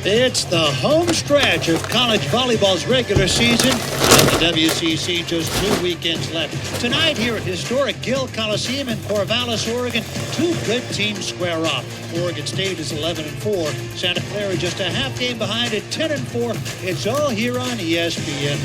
It's the home stretch of college volleyball's regular season, and the WCC just 2 weekends left. Tonight here at historic Gill Coliseum in Corvallis, Oregon, two good teams square off. Oregon State is 11-4. Santa Clara just a half game behind at 10-4. It's all here on ESPN+.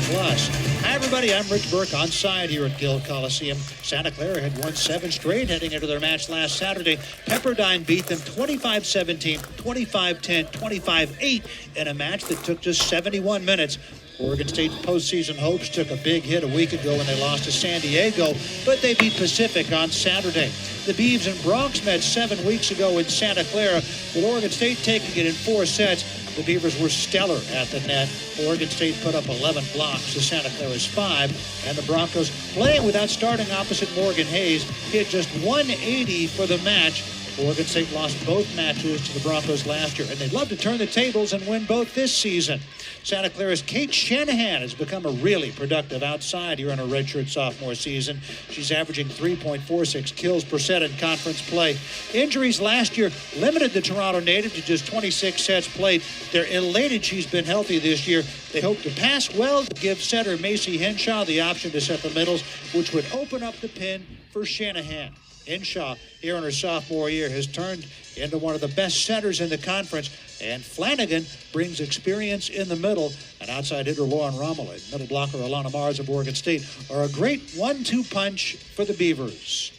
Hi, everybody. I'm Rich Burke on side here at Gill Coliseum. Santa Clara had won 7 straight heading into their match last Saturday. Pepperdine beat them 25-17, 25-10, 25-8 in a match that took just 71 minutes. Oregon State's postseason hopes took a big hit a week ago when they lost to San Diego, but they beat Pacific on Saturday. The Beavs and Bronx met 7 weeks ago in Santa Clara, with Oregon State taking it in 4 sets. The Beavers were stellar at the net. Oregon State put up 11 blocks to Santa Clara's 5, and the Broncos, playing without starting opposite Morgan Hayes, hit just 180 for the match. Oregon State lost both matches to the Broncos last year, and they'd love to turn the tables and win both this season. Santa Clara's Kate Shanahan has become a really productive outside here in her redshirt sophomore season. She's averaging 3.46 kills per set in conference play. Injuries last year limited the Toronto native to just 26 sets played. They're elated she's been healthy this year. They hope to pass well to give setter Macy Henshaw the option to set the middles, which would open up the pin for Shanahan. Henshaw, here in her sophomore year, has turned into one of the best setters in the conference, and Flanagan brings experience in the middle. An outside hitter, Lauren Rommel, and middle blocker, Alana Mars of Oregon State, are a great 1-2 punch for the Beavers.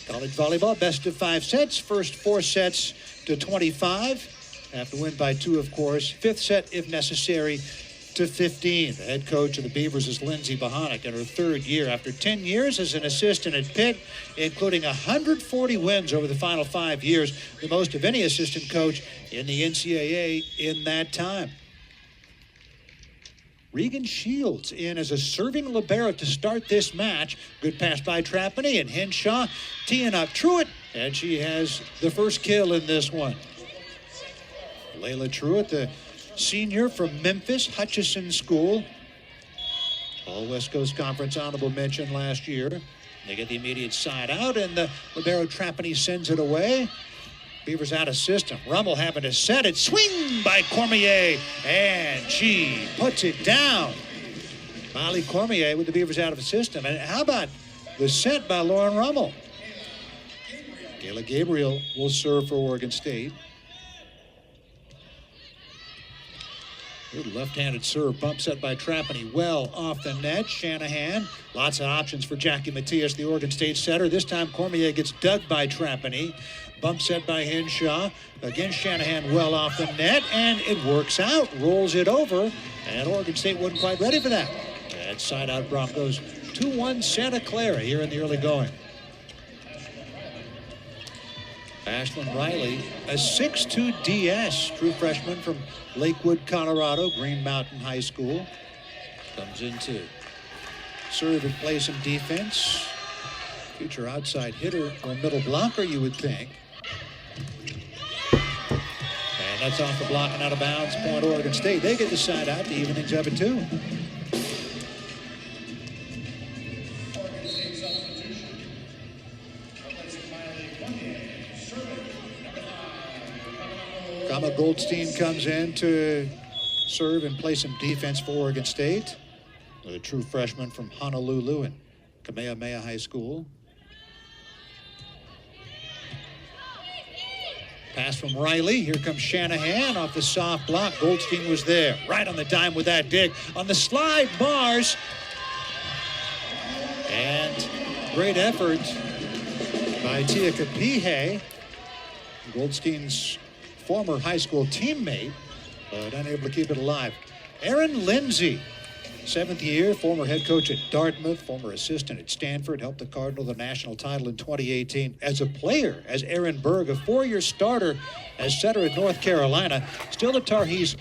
College volleyball, best of 5 sets, first 4 sets to 25. Have to win by 2, of course. 5th set, if necessary, to 15. The head coach of the Beavers is Lindsay Bohonic in her 3rd year after 10 years as an assistant at Pitt, including 140 wins over the final 5 years, the most of any assistant coach in the NCAA in that time. Regan Shields in as a serving libero to start this match. Good pass by Trapani, and Henshaw teeing up Truitt, and she has the first kill in this one. Layla Truitt, the senior from Memphis Hutchison School, All West Coast Conference honorable mention last year. They get the immediate side out, and the libero Trapani sends it away. Beavers out of system. Rummel having to set it. Swing by Cormier, and she puts it down. Molly Cormier with the Beavers out of system. And how about the set by Lauren Rummel? Kayla Gabriel will serve for Oregon State. Good left-handed serve, bump set by Trapani, well off the net. Shanahan, lots of options for Jackie Matias, the Oregon State setter. This time Cormier gets dug by Trapani. Bump set by Henshaw. Again, Shanahan well off the net, and it works out, rolls it over, and Oregon State wasn't quite ready for that. And side out Broncos, 2-1 Santa Clara here in the early going. Ashlyn Riley, a 6'2 DS, true freshman from Lakewood, Colorado, Green Mountain High School. Comes in to serve and play some defense. Future outside hitter or middle blocker, you would think. And that's off the block and out of bounds. Point Oregon State. They get the side out to even things up at 2. Kama Goldstein comes in to serve and play some defense for Oregon State. A true freshman from Honolulu and Kamehameha High School. Pass from Riley. Here comes Shanahan off the soft block. Goldstein was there. Right on the dime with that dig. On the slide, Mars. And great effort by Tia Kapihe, Goldstein's former high school teammate, but unable to keep it alive. Aaron Lindsay, 7th year, former head coach at Dartmouth, former assistant at Stanford, helped the Cardinal the national title in 2018. As a player, as Aaron Berg, a 4-year starter as setter at North Carolina, still the Tar Heels'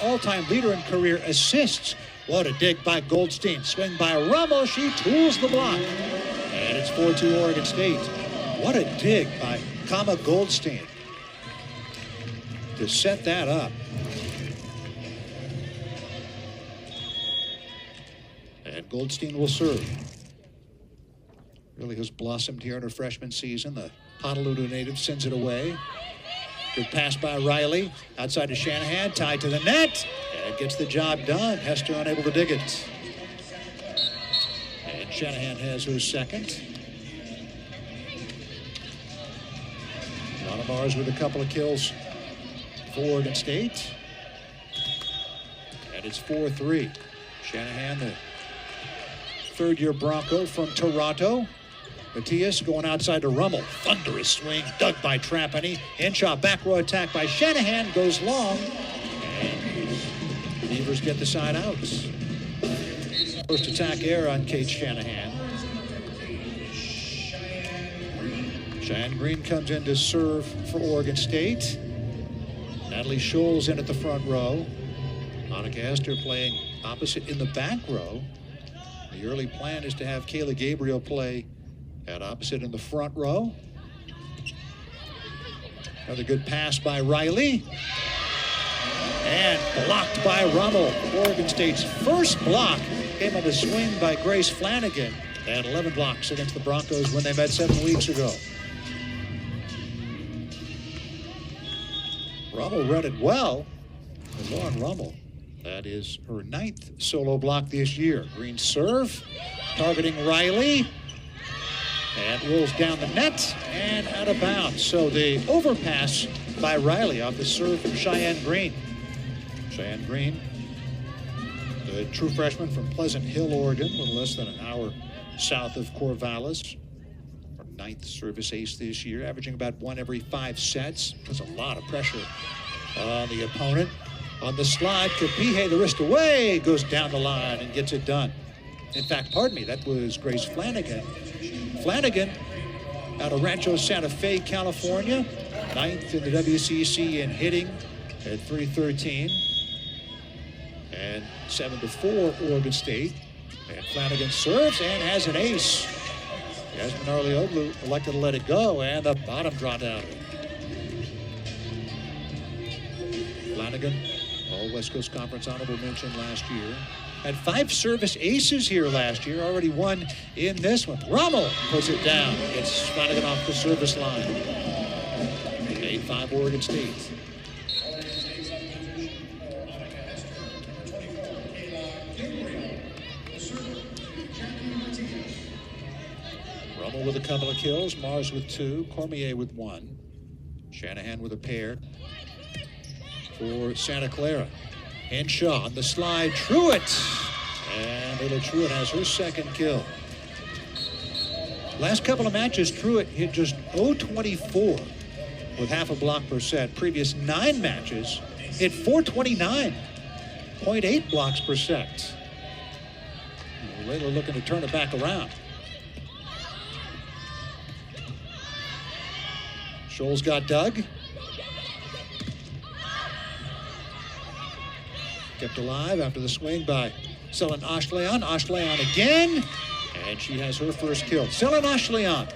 all-time leader in career assists. What a dig by Goldstein. Swing by Rommel. She tools the block. And it's 4-2 Oregon State. What a dig by Kama Goldstein to set that up. And Goldstein will serve. Really has blossomed here in her freshman season. The Honolulu native sends it away. Good pass by Riley. Outside to Shanahan. Tied to the net. And gets the job done. Hester unable to dig it. And Shanahan has her second. Mars with a couple of kills for Oregon State. And it's 4-3. Shanahan, the third-year Bronco from Toronto. Matthias going outside to Rummel. Thunderous swing, dug by Trapani. Henshaw, back row attack by Shanahan, goes long. And the Beavers get the side outs. First attack error on Kate Shanahan. Cheyenne Green comes in to serve for Oregon State. Natalie Scholes in at the front row. Monica Hester playing opposite in the back row. The early plan is to have Kayla Gabriel play at opposite in the front row. Another good pass by Riley. And blocked by Rummel. Oregon State's first block came on a swing by Grace Flanagan. They had 11 blocks against the Broncos when they met 7 weeks ago. Rummel read it well. And Lauren Rummel, that is her 9th solo block this year. Green serve, targeting Riley. And rolls down the net and out of bounds. So the overpass by Riley off the serve from Cheyenne Green. Cheyenne Green, the true freshman from Pleasant Hill, Oregon, a little less than an hour south of Corvallis. Her 9th service ace this year, averaging about 1 every 5 sets. There's a lot of pressure on the opponent. On the slide, Kapihe, the wrist away, goes down the line and gets it done. In fact, pardon me, that was Grace Flanagan. Flanagan out of Rancho Santa Fe, California. 9th in the WCC in hitting at .313. And 7-4 Oregon State. And Flanagan serves and has an ace. Yasmin Arleoglu elected to let it go, and the bottom draw down. Flanagan, all West Coast Conference honorable mention last year. Had 5 service aces here last year, already won in this one. Rummel puts it down, gets Flanagan off the service line. 8-5 Oregon State. Rummel with a couple of kills, Mars with 2, Cormier with 1. Shanahan with a pair for Santa Clara. Henshaw on the slide, Truitt. And little Truitt has her second kill. Last couple of matches, Truitt hit just .024 with half a block per set. Previous 9 matches, hit .429, 0.8 blocks per set. Layla looking to turn it back around. Scholes got dug. Kept alive after the swing by Selin Ashleon. Ashleon again, and she has her first kill. Selin Ashleon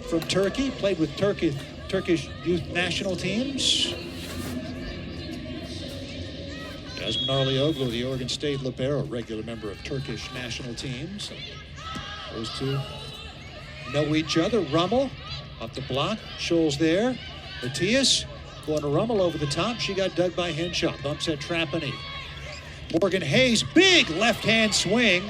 from Turkey, played with Turkish youth national teams. Yasmin Arleoglu, the Oregon State libero, regular member of Turkish national teams. Those two know each other. Rummel off the block, Scholes there. Matthias going to Rummel over the top. She got dug by Henshaw. Bumps at Trapani. Morgan Hayes, big left-hand swing.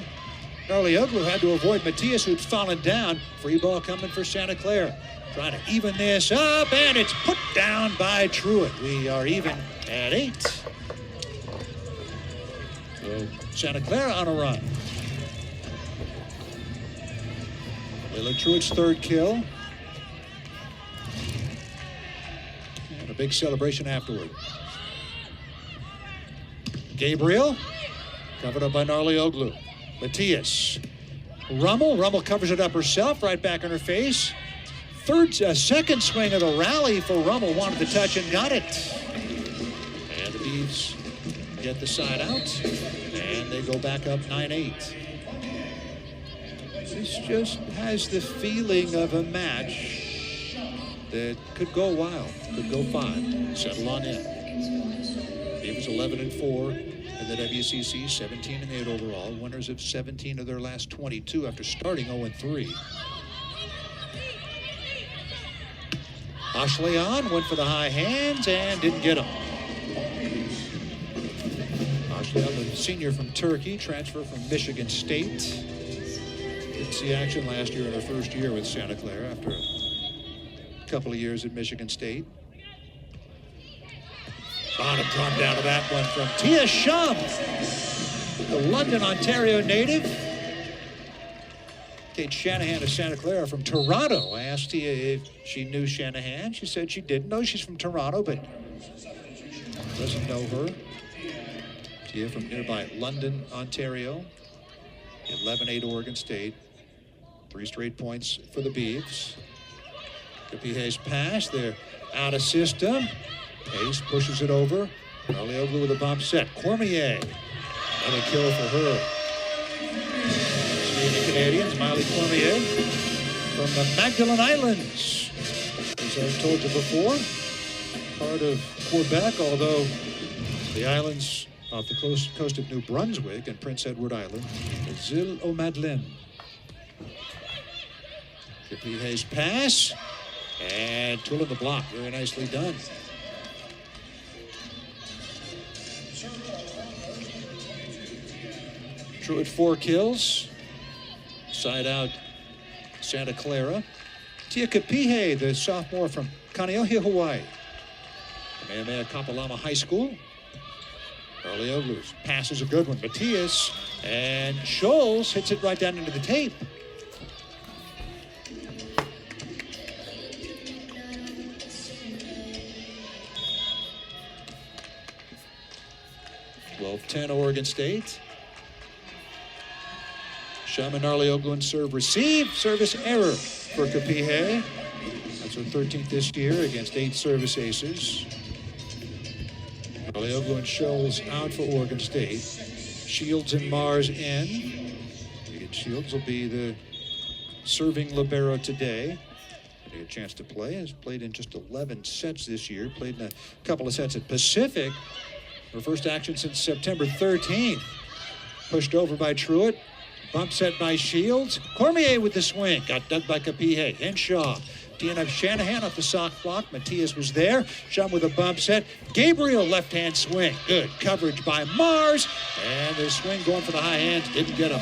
Arleoglu had to avoid Matthias, who'd fallen down. Free ball coming for Santa Clara. Trying to even this up, and it's put down by Truitt. We are even at 8. So Santa Clara on a run. Layla Truitt's third kill. And a big celebration afterward. Gabriel, covered up by Arleoglu. Matthias. Rummel covers it up herself, right back in her face. Second swing of the rally for Rummel, wanted the touch and got it. And the Beavs get the side out, and they go back up 9-8. This just has the feeling of a match that could go wild, could go 5, settle on in. Beavers 11-4 in the WCC, 17-8 overall. Winners of 17 of their last 22 after starting 0-3. Ashleon went for the high hands and didn't get him. Ashleon, the senior from Turkey, transfer from Michigan State. Didn't see action last year in her first year with Santa Clara after a couple of years at Michigan State. Bottom drop down to that one from Tia Shum, the London, Ontario native. Kate Shanahan of Santa Clara from Toronto. I asked Tia if she knew Shanahan. She said she didn't know. She's from Toronto, but doesn't know her. Tia from nearby London, Ontario. 11-8 Oregon State. 3 straight points for the Beavs. Kapihe's pass. They're out of system. Pace pushes it over. Arlioglu with a bump set. Cormier. Another kill for her. The Canadians, Miley Cormier from the Magdalen Islands. As I've told you before, part of Quebec, although the islands off the coast of New Brunswick and Prince Edward Island, is Île aux Madeleines. Kapihe's pass, and tool in the block. Very nicely done. Truitt 4 kills. Side out Santa Clara. Tia Kapihe, the sophomore from Kaneohe, Hawaii. Kamehameha Kapalama High School. Arlioglu's pass is a good one. Matthias and Scholes hits it right down into the tape. (12-10) Oregon State. Shum and Arlioglu serve receive. Service error for Kapihe. That's her 13th this year against 8 service aces. Arlioglu and Scholes out for Oregon State. Shields and Mars in. Shields will be the serving libero today. Get a chance to play. Has played in just 11 sets this year. Played in a couple of sets at Pacific. Her first action since September 13th. Pushed over by Truitt. Bump set by Shields. Cormier with the swing. Got dug by Kapihe. Henshaw. DNF Shanahan off the sock block. Matthias was there. Shum with a bump set. Gabriel left-hand swing. Good coverage by Mars. And the swing going for the high hands. Didn't get him.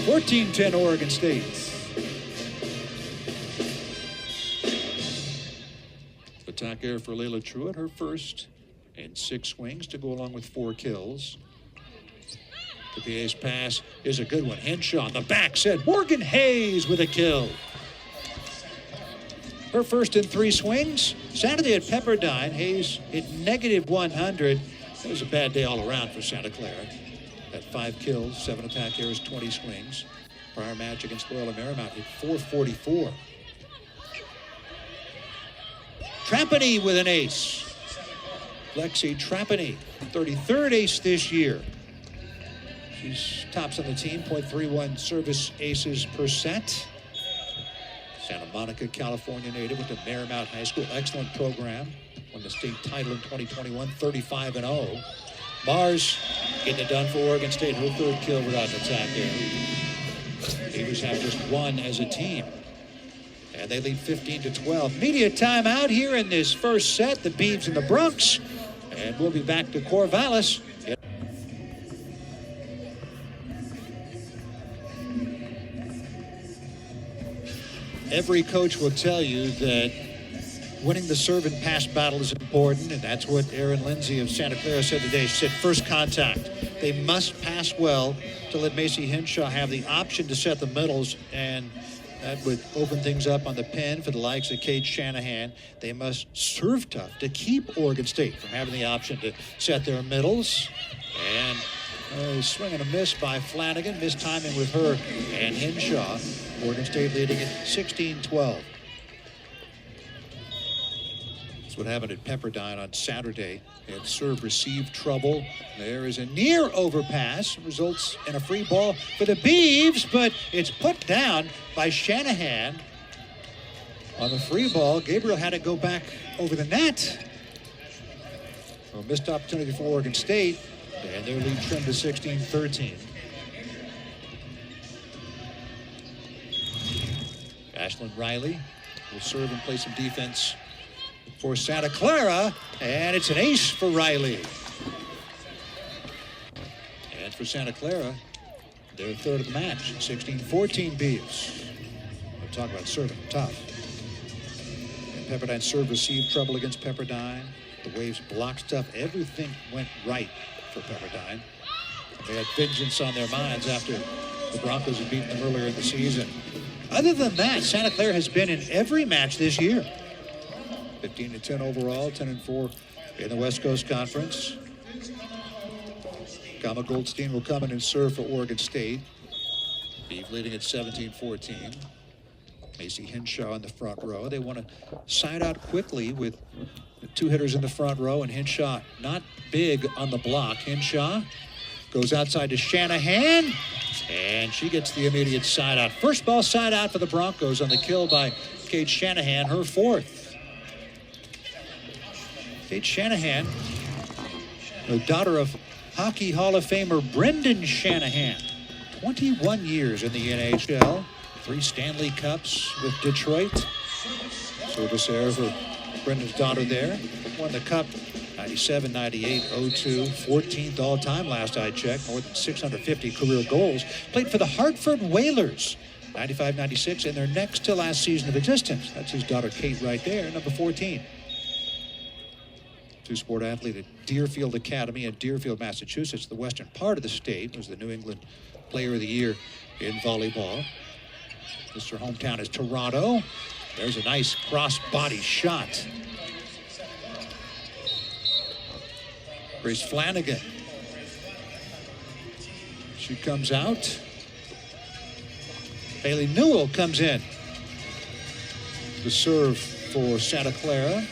(14-10) Oregon State. Attack air for Layla Truitt. Her first. And 6 swings to go along with 4 kills. Kapihe's pass is a good one. Henshaw on the back set. Morgan Hayes with a kill. Her first in 3 swings. Saturday at Pepperdine, Hayes hit -100. It was a bad day all around for Santa Clara. Had 5 kills, 7 attack errors, 20 swings. Prior match against Loyola Marymount hit .444. Trapani with an ace. Lexi Trapani, 33rd ace this year. She's tops on the team, .31 service aces per set. Santa Monica, California native, went to Marymount High School. Excellent program. Won the state title in 2021, 35-0. Mars getting it done for Oregon State. Her 3rd kill without an attack there. Beavers have just 1 as a team. And they lead 15-12. Media timeout here in this first set. The Beavs and the Bronx. And we'll be back to Corvallis. Every coach will tell you that winning the serve and pass battle is important, and that's what Erin Lindsay of Santa Clara said today. She said first contact. They must pass well to let Macy Henshaw have the option to set the middles, and that would open things up on the pin for the likes of Kate Shanahan. They must serve tough to keep Oregon State from having the option to set their middles. And a swing and a miss by Flanagan. Missed timing with her and Henshaw. Oregon State leading at 16-12. That's what happened at Pepperdine on Saturday. They had serve-receive trouble. There is a near overpass. Results in a free ball for the Beavs, but it's put down by Shanahan. On the free ball, Gabriel had to go back over the net. So a missed opportunity for Oregon State, and their lead trimmed to 16-13. Ashlyn Riley will serve and play some defense for Santa Clara, and it's an ace for Riley. And for Santa Clara, their third of the match, 16-14 Beavs. We'll talk about serving tough. And Pepperdine serve received trouble against Pepperdine. The Waves blocked stuff. Everything went right for Pepperdine. They had vengeance on their minds after the Broncos had beaten them earlier in the season. Other than that, Santa Clara has been in every match this year. 15-10 overall, 10-4 in the West Coast Conference. Kama Goldstein will come in and serve for Oregon State. Beeve leading at 17-14. Macy Henshaw in the front row. They want to side out quickly with the two hitters in the front row, and Henshaw not big on the block. Henshaw goes outside to Shanahan, and she gets the immediate side out. First ball side out for the Broncos on the kill by Kate Shanahan, her fourth. Kate Shanahan, the daughter of Hockey Hall of Famer Brendan Shanahan. 21 years in the NHL, 3 Stanley Cups with Detroit. Service error for Brendan's daughter there. Won the Cup 97, 98, 02, 14th all-time last I checked, more than 650 career goals. Played for the Hartford Whalers, 95, 96, in their next to last season of existence. That's his daughter Kate right there, number 14. Two-sport athlete at Deerfield Academy in Deerfield, Massachusetts, the western part of the state. Was the New England Player of the Year in volleyball. Her hometown is Toronto. There's a nice cross-body shot. Grace Flanagan. She comes out. Bailey Newell comes in. The serve for Santa Clara.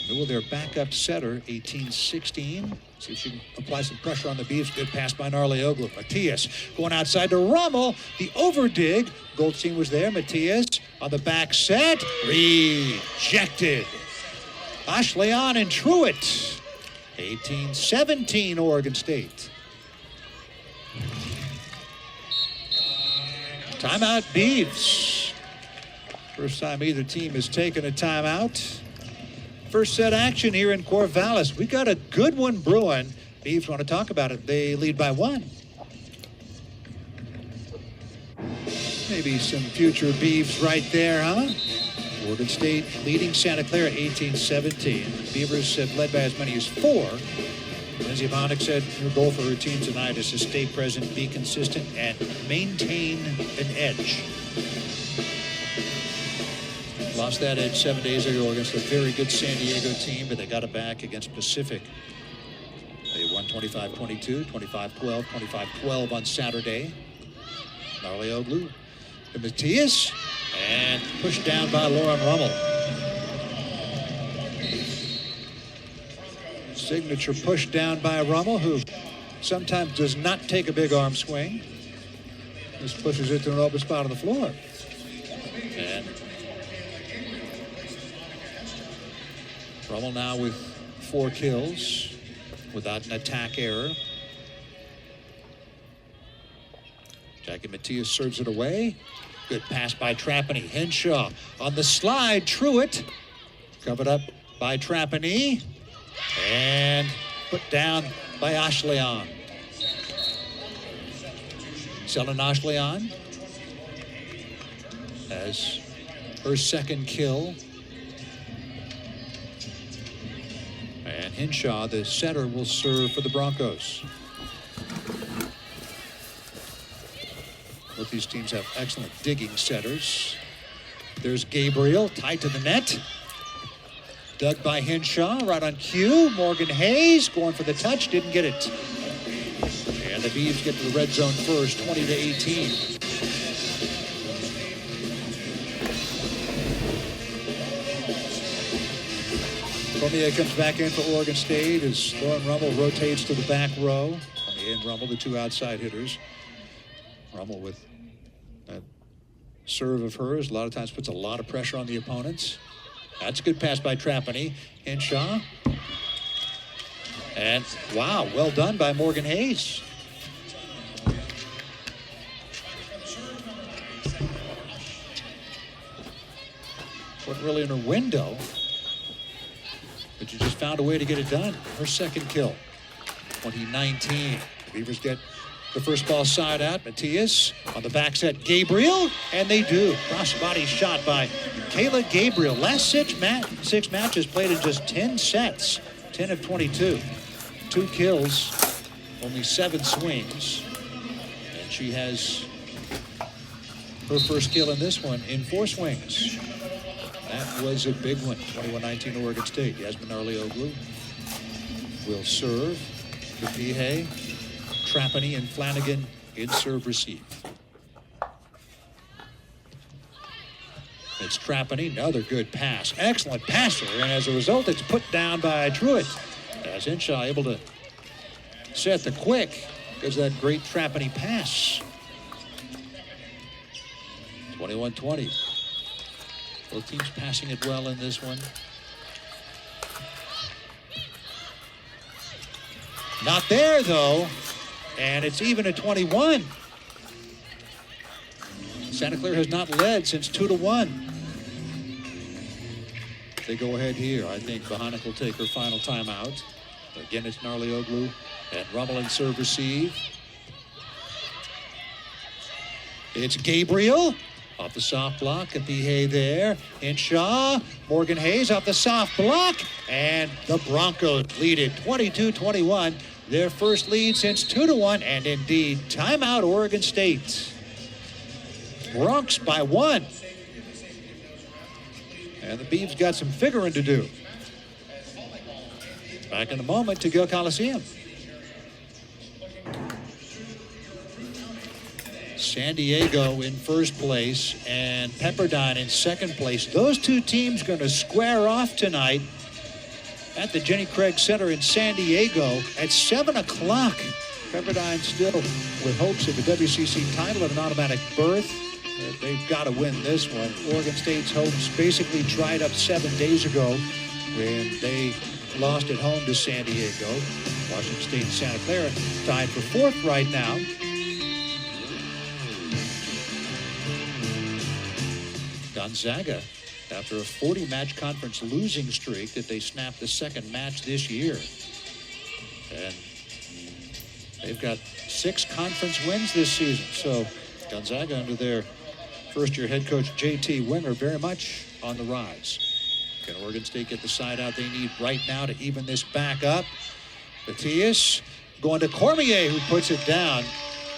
Newell, their backup setter, 18-16. See if she can apply some pressure on the Beavs. Good pass by Narleoglu. Matias going outside to Rommel. The overdig. Goldstein was there. Matias on the back set. Rejected. Ashleon and Truitt. 18-17 Oregon State. Timeout Beavs. First time either team has taken a timeout. First set action here in Corvallis. We got a good one brewing. Beavs want to talk about it. They lead by 1. Maybe some future Beavs right there, huh? Oregon State leading Santa Clara 18-17. Beavers have led by as many as 4. Lindsey Vonnick said her goal for her team tonight is to stay present, be consistent, and maintain an edge. Lost that edge 7 days ago against a very good San Diego team, but they got it back against Pacific. They won 25-22, 25-12, 25-12 on Saturday. Narleoglu to Matias, and pushed down by Lauren Rummel. Signature push down by Rummel, who sometimes does not take a big arm swing. This pushes it to an open spot on the floor. And Rummel now with 4 kills without an attack error. Jackie Matias serves it away. Good pass by Trapani. Henshaw on the slide. Truitt covered up by Trapani and put down by Ashleon. Selin Ashleon has her second kill. And Henshaw, the setter, will serve for the Broncos. Both these teams have excellent digging setters. There's Gabriel, tied to the net. Dug by Henshaw, right on cue. Morgan Hayes going for the touch, didn't get it. And the Beavs get to the red zone first, 20-18. Cormier comes back in for Oregon State as Lauren Rummel rotates to the back row. Cormier and Rummel, the 2 outside hitters. Rummel with that serve of hers, a lot of times puts a lot of pressure on the opponents. That's a good pass by Trapani. Henshaw. And wow, well done by Morgan Hayes. Wasn't really in her window, but she just found a way to get it done. Her second kill, 2019. The Beavers get the first ball side out. Matias on the back set, Gabriel, and they do. Cross-body shot by Kayla Gabriel. Last six matches played in just 10 sets, 10 of 22. 2 kills, only 7 swings, and she has her first kill in this one in 4 swings. That was a big one. 21-19 Oregon State. Yasmin Arleoglu will serve. Kapihe, Trapani, and Flanagan in serve receive. It's Trapani, another good pass. Excellent passer, and as a result, it's put down by Truitt. As Henshaw able to set the quick because of that great Trapani pass. 21-20. Both teams passing it well in this one. Not there, though, and it's even at 21. Santa Clara has not led since 2-1. They go ahead here. I think Bohannik will take her final timeout. Again, it's Narlioglu and Rummel in serve receive. It's Gabriel off the soft block. Kapihe there. Henshaw. Morgan Hayes off the soft block. And the Broncos lead it 22-21. Their first lead since 2-1. And indeed, timeout Oregon State. Bronx by 1. And the Beavs got some figuring to do. Back in a moment to Gill Coliseum. San Diego in first place and Pepperdine in second place. Those two teams going to square off tonight at the Jenny Craig Center in San Diego at 7 o'clock. Pepperdine still with hopes of a WCC title and an automatic berth. They've got to win this one. Oregon State's hopes basically dried up 7 days ago when they lost at home to San Diego. Washington State and Santa Clara tied for 4th right now. Gonzaga, after a 40-match conference losing streak, that they snapped the second match this year. And they've got 6 conference wins this season. So Gonzaga, under their first-year head coach J.T. Winger, very much on the rise. Can Oregon State get the side out they need right now to even this back up? Matias going to Cormier, who puts it down.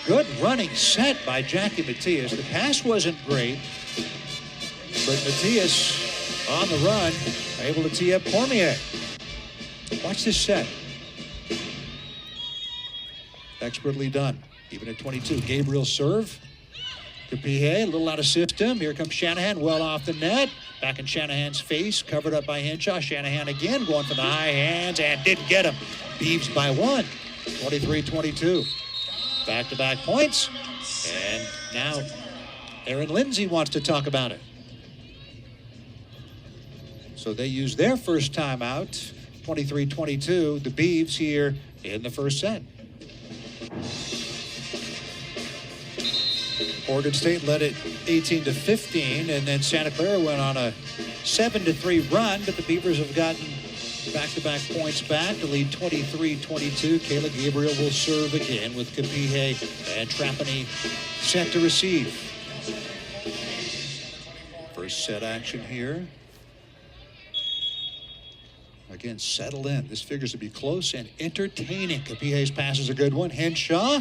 Good running set by Jackie Matias. The pass wasn't great, but Matias on the run, able to tee up Cormier. Watch this set. Expertly done. Even at 22. Gabriel serve. Kapihe, a little out of system. Here comes Shanahan, well off the net. Back in Shanahan's face, covered up by Henshaw. Shanahan again going for the high hands and didn't get him. Beavs by 1, 23-22. Back-to-back points. And now Aaron Lindsay wants to talk about it. So they use their first timeout, 23-22. The Beavs here in the first set. Oregon State led it 18-15, and then Santa Clara went on a 7-3 run, but the Beavers have gotten back-to-back points back to lead 23-22. Kayla Gabriel will serve again with Kapihe and Trapani set to receive. First set action here. Again, settle in. This figures to be close and entertaining. Kapihe's pass is a good one. Henshaw.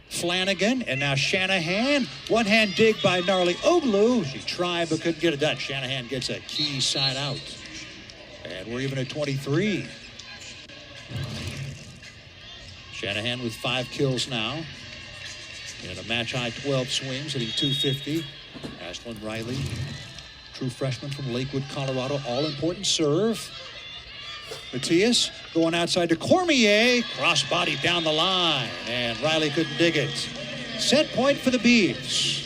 Flanagan, and now Shanahan. One-hand dig by Narlioglu. She tried but couldn't get it done. Shanahan gets a key side out. And we're even at 23. Shanahan with 5 kills now. And a match-high 12 swings, hitting .250. Ashlyn Riley, true freshman from Lakewood, Colorado. All-important serve. Matias going outside to Cormier. Cross-body down the line, and Riley couldn't dig it. Set point for the Beavs.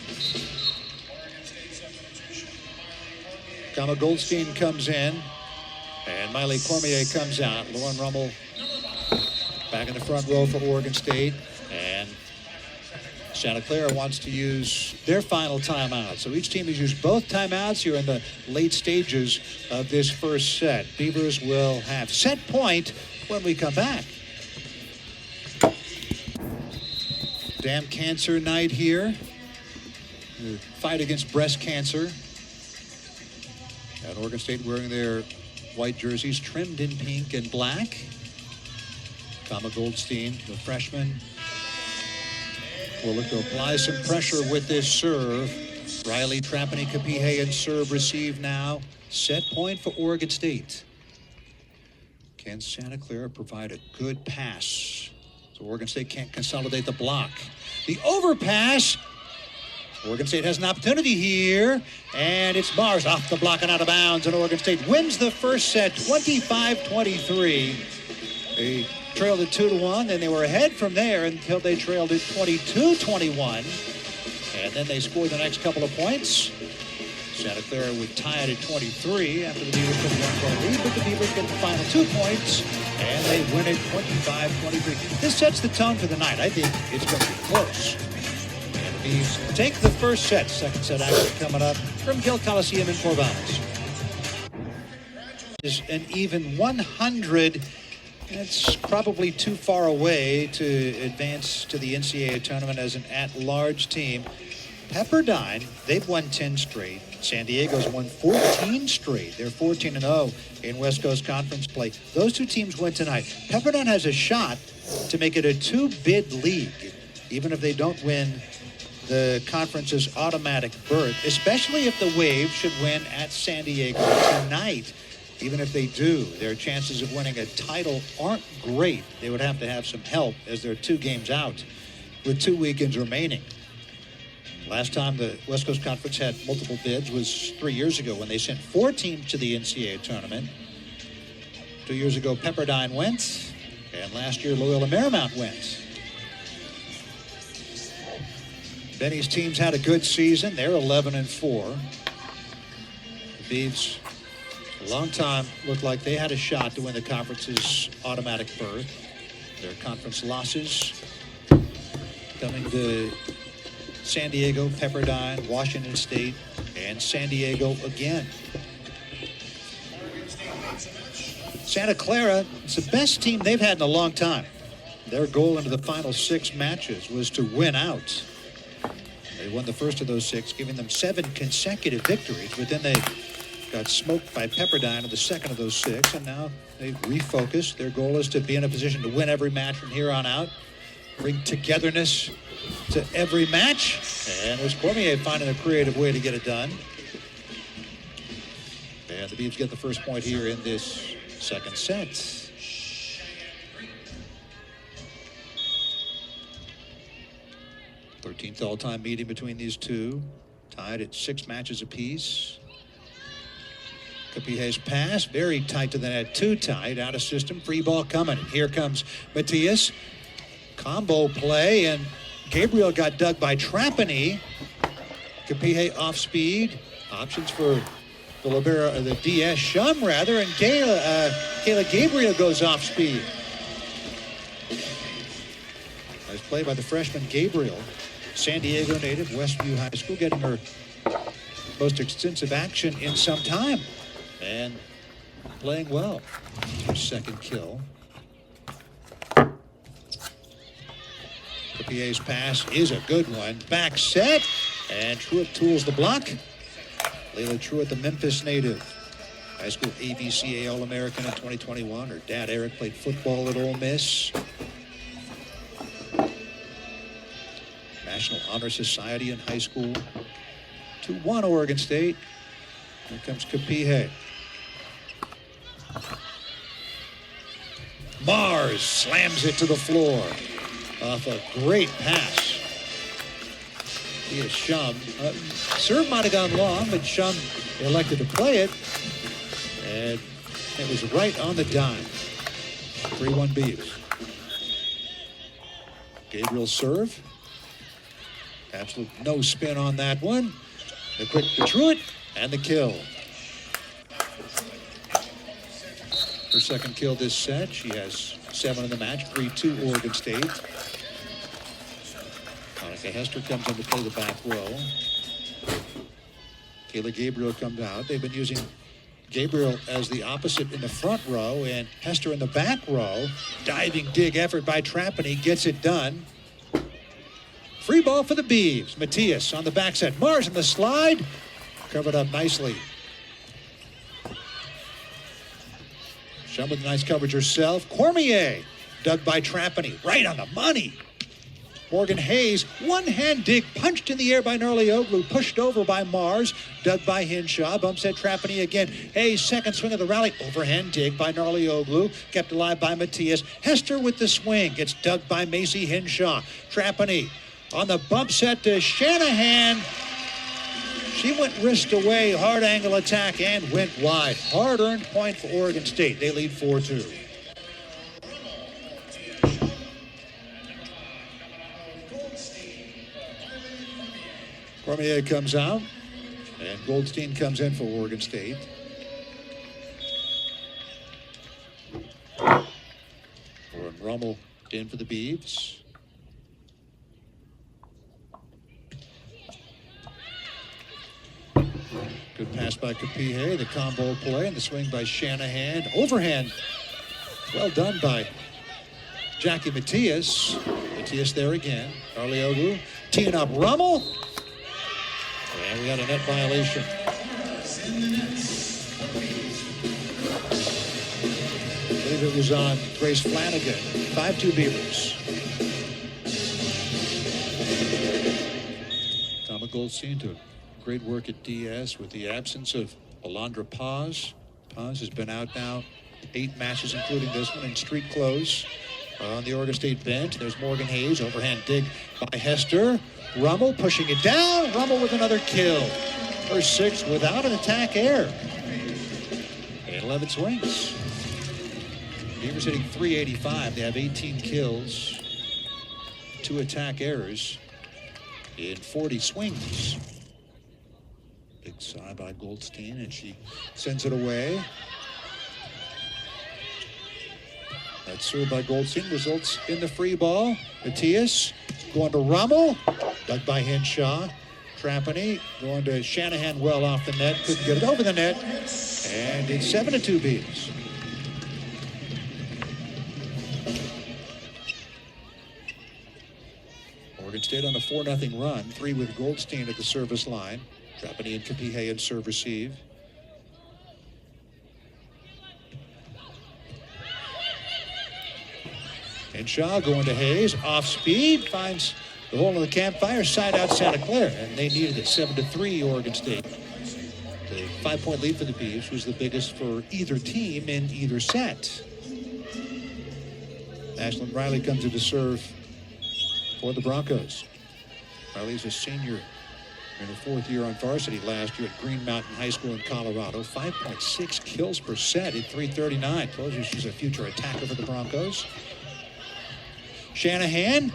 Kama Goldstein comes in, and Miley Cormier comes out. Lauren Rummel back in the front row for Oregon State, and Santa Clara wants to use their final timeout. So each team has used both timeouts here in the late stages of this first set. Beavers will have set point when we come back. Damn cancer night here. The fight against breast cancer. At Oregon State wearing their white jerseys trimmed in pink and black. Thomas Goldstein, the freshman, will look to apply some pressure with this serve. Riley Trapani Kapihe serve received now. Set point for Oregon State. Can Santa Clara provide a good pass? So Oregon State can't consolidate the block. The overpass. Oregon State has an opportunity here, and it's Mars off the block and out of bounds, and Oregon State wins the first set 25-23. They trailed it 2-1, then they were ahead from there until they trailed it 22-21, and then they scored the next couple of points. Santa Clara would tie it at 23 after the Beavers took one lead, but the Beavers get the final 2 points, and they win it 25-23. This sets the tone for the night. I think it's going to be close. And the Beavs take the first set. Second set action coming up from Gill Coliseum in Corvallis. Is an even 100. It's probably too far away to advance to the NCAA tournament as an at-large team. Pepperdine, they've won 10 straight. San Diego's won 14 straight. They're 14-0 in West Coast Conference play. Those two teams win tonight. Pepperdine has a shot to make it a 2-bid league, even if they don't win the conference's automatic berth, especially if the Waves should win at San Diego tonight. Even if they do, their chances of winning a title aren't great. They would have to have some help as they're 2 games out with 2 weekends remaining. Last time the West Coast Conference had multiple bids was 3 years ago when they sent 4 teams to the NCAA tournament. 2 years ago, Pepperdine went, and last year, Loyola Marymount went. Benny's teams had a good season. They're 11-4. The Beavs, a long time, looked like they had a shot to win the conference's automatic berth. Their conference losses coming to San Diego, Pepperdine, Washington State, and San Diego again. Santa Clara is the best team they've had in a long time. Their goal into the final 6 matches was to win out. They won the first of those 6, giving them 7 consecutive victories, but then they got smoked by Pepperdine in the second of those 6, and now they've refocused. Their goal is to be in a position to win every match from here on out, bring togetherness to every match, and there's Cormier finding a creative way to get it done. And the Beavs get the first point here in this second set. 13th all-time meeting between these two, tied at 6 matches apiece. Kapihe's pass, very tight to the net, too tight, out of system, free ball coming. Here comes Matias. Combo play, and Gabriel got dug by Trapani. Kapihe off speed. Options for the libero, the DS Shum rather, and Kayla Gabriel goes off speed. Nice play by the freshman Gabriel. San Diego native, Westview High School, getting her most extensive action in some time and playing well. Her second kill. Kapie's pass is a good one. Back set, and Truitt tools the block. Layla Truitt, the Memphis native. High school ABCA All-American in 2021. Her dad, Eric, played football at Ole Miss. National Honor Society in high school. 2-1 Oregon State. Here comes Kapihe. Mars slams it to the floor off a great pass. Via Shum. Serve might have gone long, but Shum elected to play it. And it was right on the dime. 3-1 Beavs. Gabriel serve. Absolute no spin on that one. The quick to Truitt and the kill. Her second kill this set. She has 7 in the match. 3-2 Oregon State. Becca Hester comes in to play the back row. Kayla Gabriel comes out. They've been using Gabriel as the opposite in the front row and Hester in the back row. Diving dig effort by Trapani gets it done. Free ball for the Beavs. Matias on the backside. Mars in the slide. Covered up nicely. Shum with nice coverage herself. Cormier dug by Trapani. Right on the money. Morgan Hayes, one-hand dig, punched in the air by Narlioglu, pushed over by Mars, dug by Hinshaw, bumps at Trapani again. Hayes, second swing of the rally, overhand dig by Narlioglu, kept alive by Matias. Hester with the swing, gets dug by Macy Hinshaw. Trapani on the bump set to Shanahan. She went wrist away, hard angle attack, and went wide. Hard-earned point for Oregon State. They lead 4-2. Cormier comes out, and Goldstein comes in for Oregon State. Warren Rummel in for the Beavs. Good pass by Kapihe, the combo play, and the swing by Shanahan. Overhand, well done by Jackie Matias. Matias there again. Narlioglu teeing up Rummel. And we got a net violation. I believe it was on Grace Flanagan. 5-2 Beavers. Tama Goldstein doing great work at DS with the absence of Alondra Paz. Paz has been out now 8 matches, including this one, in street clothes. On the Oregon State bench, there's Morgan Hayes. Overhand dig by Hester. Rummel pushing it down. Rummel with another kill. First 6 without an attack error. And 11 swings. Beavers hitting .385. They have 18 kills, 2 attack errors in 40 swings. Big sigh by Goldstein, and she sends it away. That serve by Goldstein results in the free ball. Matias going to Rummel. Dug by Hinshaw. Trapani going to Shanahan well off the net. Couldn't get it over the net. And it's 7-2 Beavs. Oregon State on a 4-0 run. 3 with Goldstein at the service line. Trapani and Kapihe in serve receive. Hinshaw going to Hayes. Off speed. Finds the hole in the campfire. Side out Santa Clara. And they needed it. 7-3 Oregon State. The 5-point lead for the Beavs was the biggest for either team in either set. Ashlyn Riley comes in to serve for the Broncos. Riley's a senior in her 4th year on varsity last year at Green Mountain High School in Colorado. 5.6 kills per set at .339. Tells you she's a future attacker for the Broncos. Shanahan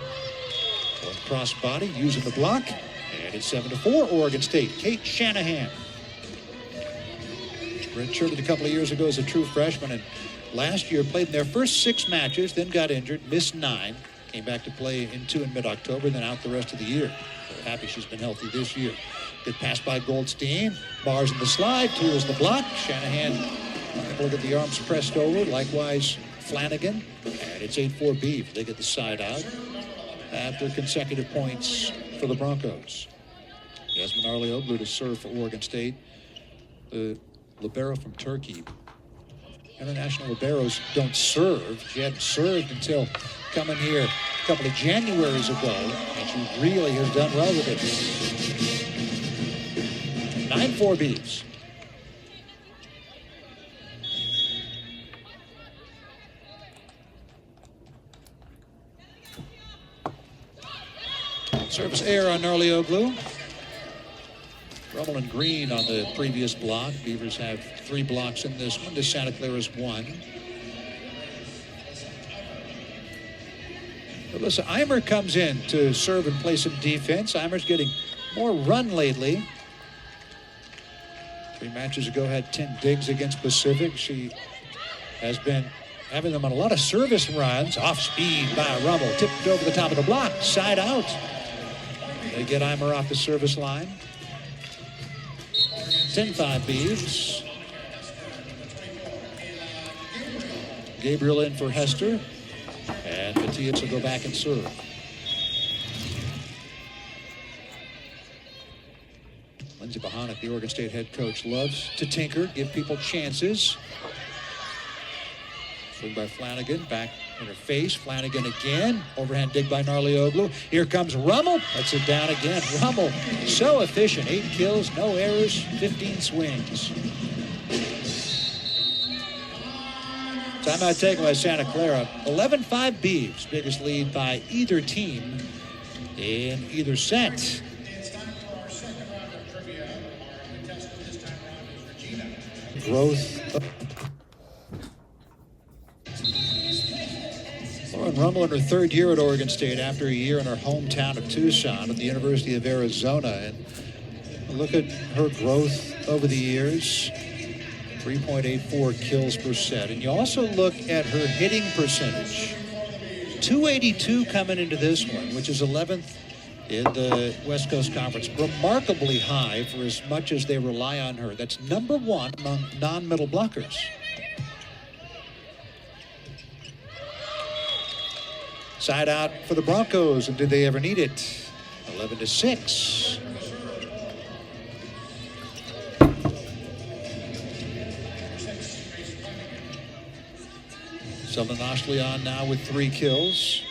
going cross-body, using the block. And it's 7-4 Oregon State. Kate Shanahan. Redshirted a couple of years ago as a true freshman, and last year played in their first 6 matches, then got injured, missed 9. Came back to play in 2 in mid-October, then out the rest of the year. So happy she's been healthy this year. Good pass by Goldstein. Bars in the slide, tools the block. Shanahan able to get the arms pressed over. Likewise, Flanagan. And it's 8-4 Beavs. They get the side out after consecutive points for the Broncos. Yasmin Narlioglu to serve for Oregon State. The libero from Turkey. International liberos don't serve. She hadn't served until coming here a couple of Januaries ago, and she really has done well with it. 9-4 Beavs. Service error on Narlioglu. Rummel and Green on the previous block. Beavers have 3 blocks in this one. This Santa Clara's 1. Alyssa Eimer comes in to serve and play some defense. Eimer's getting more run lately. 3 matches ago had 10 digs against Pacific. She has been having them on a lot of service runs. Off speed by Rummel. Tipped over the top of the block. Side out. They get Eimer off the service line. 10-5 Beavs. Gabriel in for Hester. And Matias will go back and serve. Lindsey Bohannock, the Oregon State head coach, loves to tinker, give people chances. Swing by Flanagan, back in her face. Flanagan again. Overhand dig by Narlioglu. Here comes Rummel. Lets it down again. Rummel, so efficient. 8 kills, no errors, 15 swings. Timeout taken by Santa Clara. 11-5 Beavs. Biggest lead by either team in either set. Growth. Lauren Rummel in her 3rd year at Oregon State after a year in her hometown of Tucson at the University of Arizona. And look at her growth over the years. 3.84 kills per set. And you also look at her hitting percentage. 282 coming into this one, which is 11th in the West Coast Conference. Remarkably high for as much as they rely on her. That's number 1 among non-middle blockers. Side out for the Broncos, and did they ever need it? 11-6. Selden Oshley on now with 3 kills.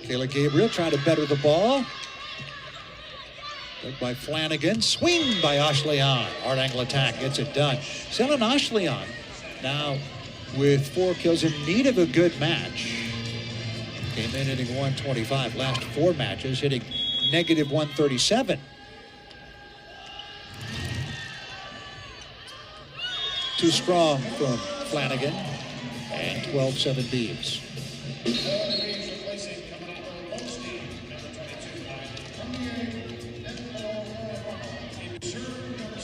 Kayla Gabriel trying to better the ball. Dug by Flanagan. Swing by Ashleon. Hard angle attack gets it done. Selden Ashleon now with 4 kills in need of a good match. Came in hitting 125. Last 4 matches hitting negative 137. Too strong from Flanagan. And 12-7 Beavs.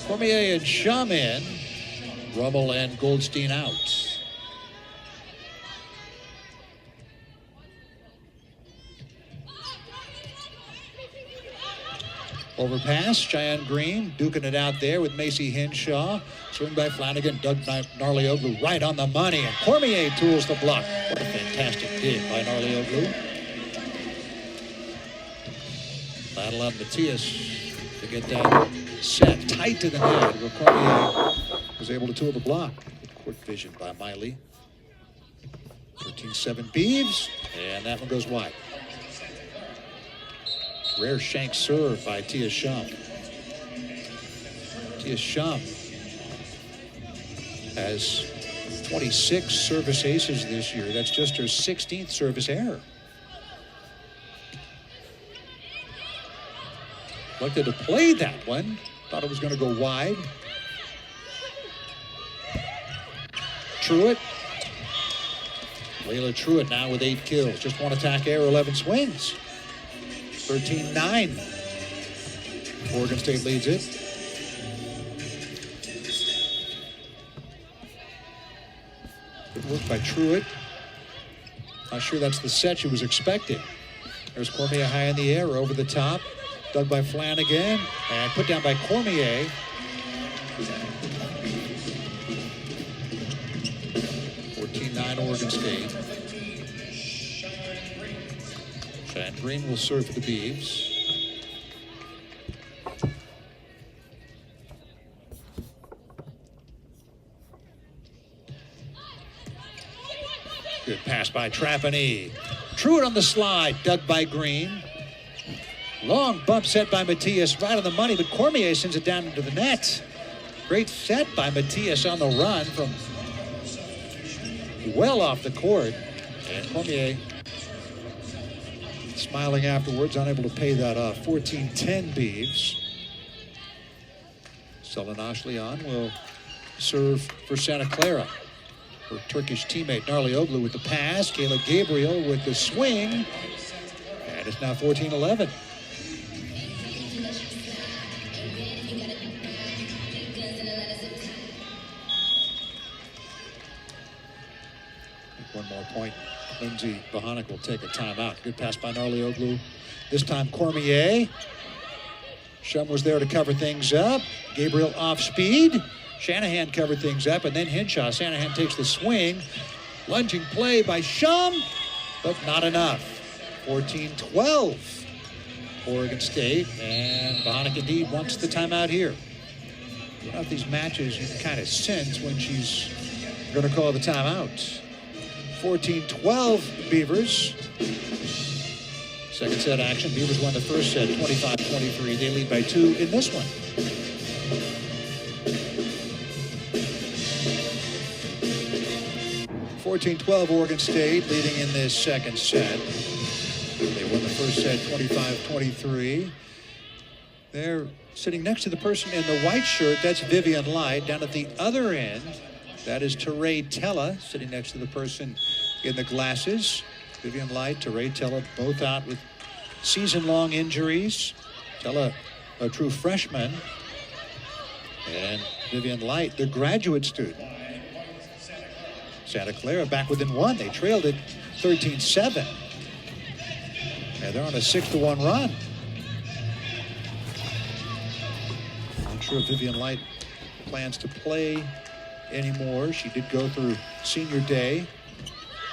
Cormier and Shum in. Rummel and Goldstein out. Overpass, Cheyenne Green duking it out there with Macy Henshaw. Swing by Flanagan, dug by Narlioglu right on the money, and Cormier tools the block. What a fantastic dig by Narlioglu. Battle on Matias to get that set tight to the net, where Cormier was able to tool the block. Quick vision by Miley. 13-7 Beavs, and that one goes wide. Rare shank serve by Tia Shum. Tia Shum has 26 service aces this year. That's just her 16th service error. Elected to play that one. Thought it was going to go wide. Truitt. Layla Truitt now with 8 kills. Just one attack error, 11 swings. 13-9. Oregon State leads it. Good work by Truitt. Not sure that's the set she was expecting. There's Cormier high in the air, over the top. Dug by Flanagan and put down by Cormier. Oregon State. Cheyenne Green will serve for the Beavs. Good pass by Trapani. Truitt on the slide, dug by Green. Long bump set by Matias, right on the money, but Cormier sends it down into the net. Great set by Matias on the run from well off the court. And Cormier smiling afterwards, unable to pay that off. 14-10 Beavs. Selden Ashleon will serve for Santa Clara. Her Turkish teammate Narlioglu with the pass. Kayla Gabriel with the swing. And it's now 14-11. one more point. Lindsay Bohonic will take a timeout. Good pass by Narlioglu. This time Cormier. Shum was there to cover things up. Gabriel off speed. Shanahan covered things up, and then Hinshaw. Shanahan takes the swing. Lunging play by Shum, but not enough. 14-12, Oregon State, and Bohonic indeed wants the timeout here. You know, these matches, you can kind of sense when she's going to call the timeout. 14-12 Beavers. Second set action. Beavers won the first set 25-23. They lead by 2 in this one. Oregon State leading in this second set. They won the first set 25-23. They're sitting next to the person in the white shirt. That's Vivian Light. Down at the other end, that is Teray Tella, sitting next to the person in the glasses. Vivian Light, Teray Tella, both out with season-long injuries. Tella, a true freshman. And Vivian Light, the graduate student. Santa Clara back within 1. They trailed it 13-7. And they're on a 6-1 run. I'm sure Vivian Light plans to play anymore. She did go through senior day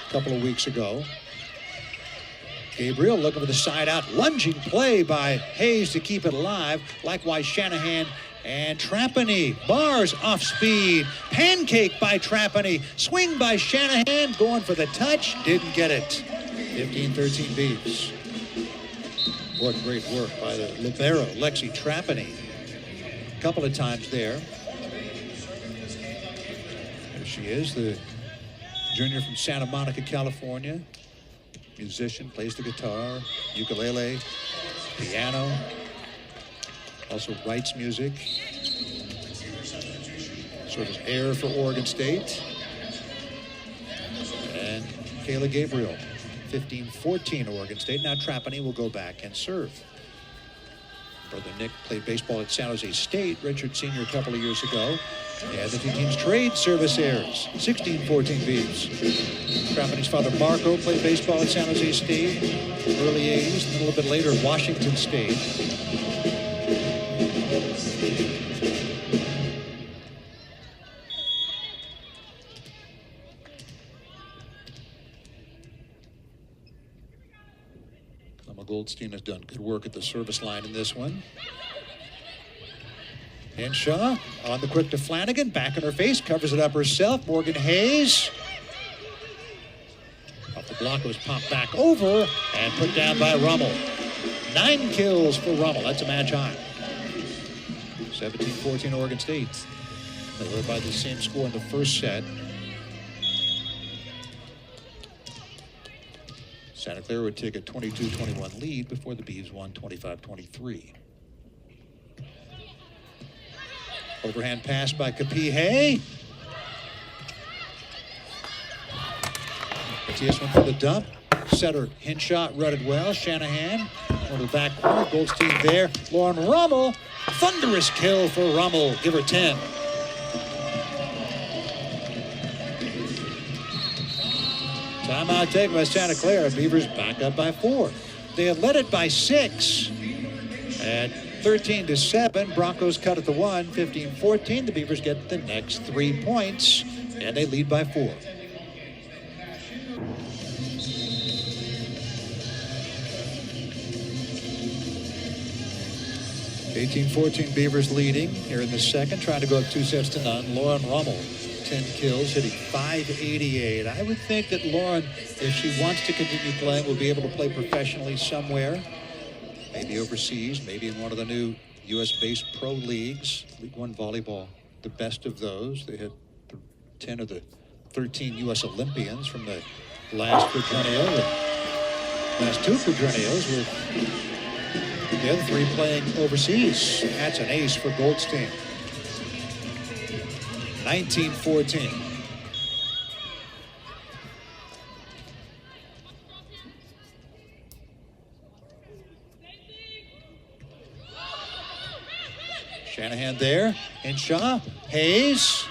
a couple of weeks ago. Gabriel looking for the side out. Lunging play by Hayes to keep it alive. Likewise, Shanahan and Trapani. Bars off speed. Pancake by Trapani. Swing by Shanahan. Going for the touch. Didn't get it. 15-13 Beavs. What great work by the libero, Lexi Trapani. A couple of times there. There she is, the junior from Santa Monica, California. Musician, plays the guitar, ukulele, piano. Also writes music. Sort of air for Oregon State. And Kayla Gabriel, 15-14 Oregon State. Now Trapani will go back and serve. Brother Nick played baseball at San Jose State, redshirt senior a couple of years ago. And the two teams trade service errors. 16-14 Beavs. Trapani's father Marco played baseball at San Jose State, early 80s, and then a little bit later Washington State. Goldstein has done good work at the service line in this one. Henshaw on the quick to Flanagan, back in her face, covers it up herself. Morgan Hayes. Off the block, it was popped back over and put down by Rummel. 9 kills for Rummel. That's a match high. 17-14 Oregon State. They were by the same score in the first set. Santa Clara would take a 22-21 lead before the Beavs won 25-23. Overhand pass by Kapihe. Matias went for the dump. Setter Hinshaw rutted well. Shanahan on the back corner. Goldstein there. Lauren Rummel. Thunderous kill for Rummel. Give her 10. Timeout taken by Santa Clara. Beavers back up by 4. They had led it by 6. At 13-7, Broncos cut at the 1. 15-14, the Beavers get the next 3 points, and they lead by 4. (18-14) Beavers leading here in the second, trying to go up 2-0. Lauren Rummel, 10 kills, hitting .588. I would think that Lauren, if she wants to continue playing, will be able to play professionally somewhere. Maybe overseas, maybe in one of the new U.S.-based pro leagues. League One volleyball, the best of those. They had 10 of the 13 U.S. Olympians from the last quadrennial. The last 2 quadrennials with the other 3 playing overseas. That's an ace for Goldstein. 19-14. Shanahan there. Hinshaw. Hayes.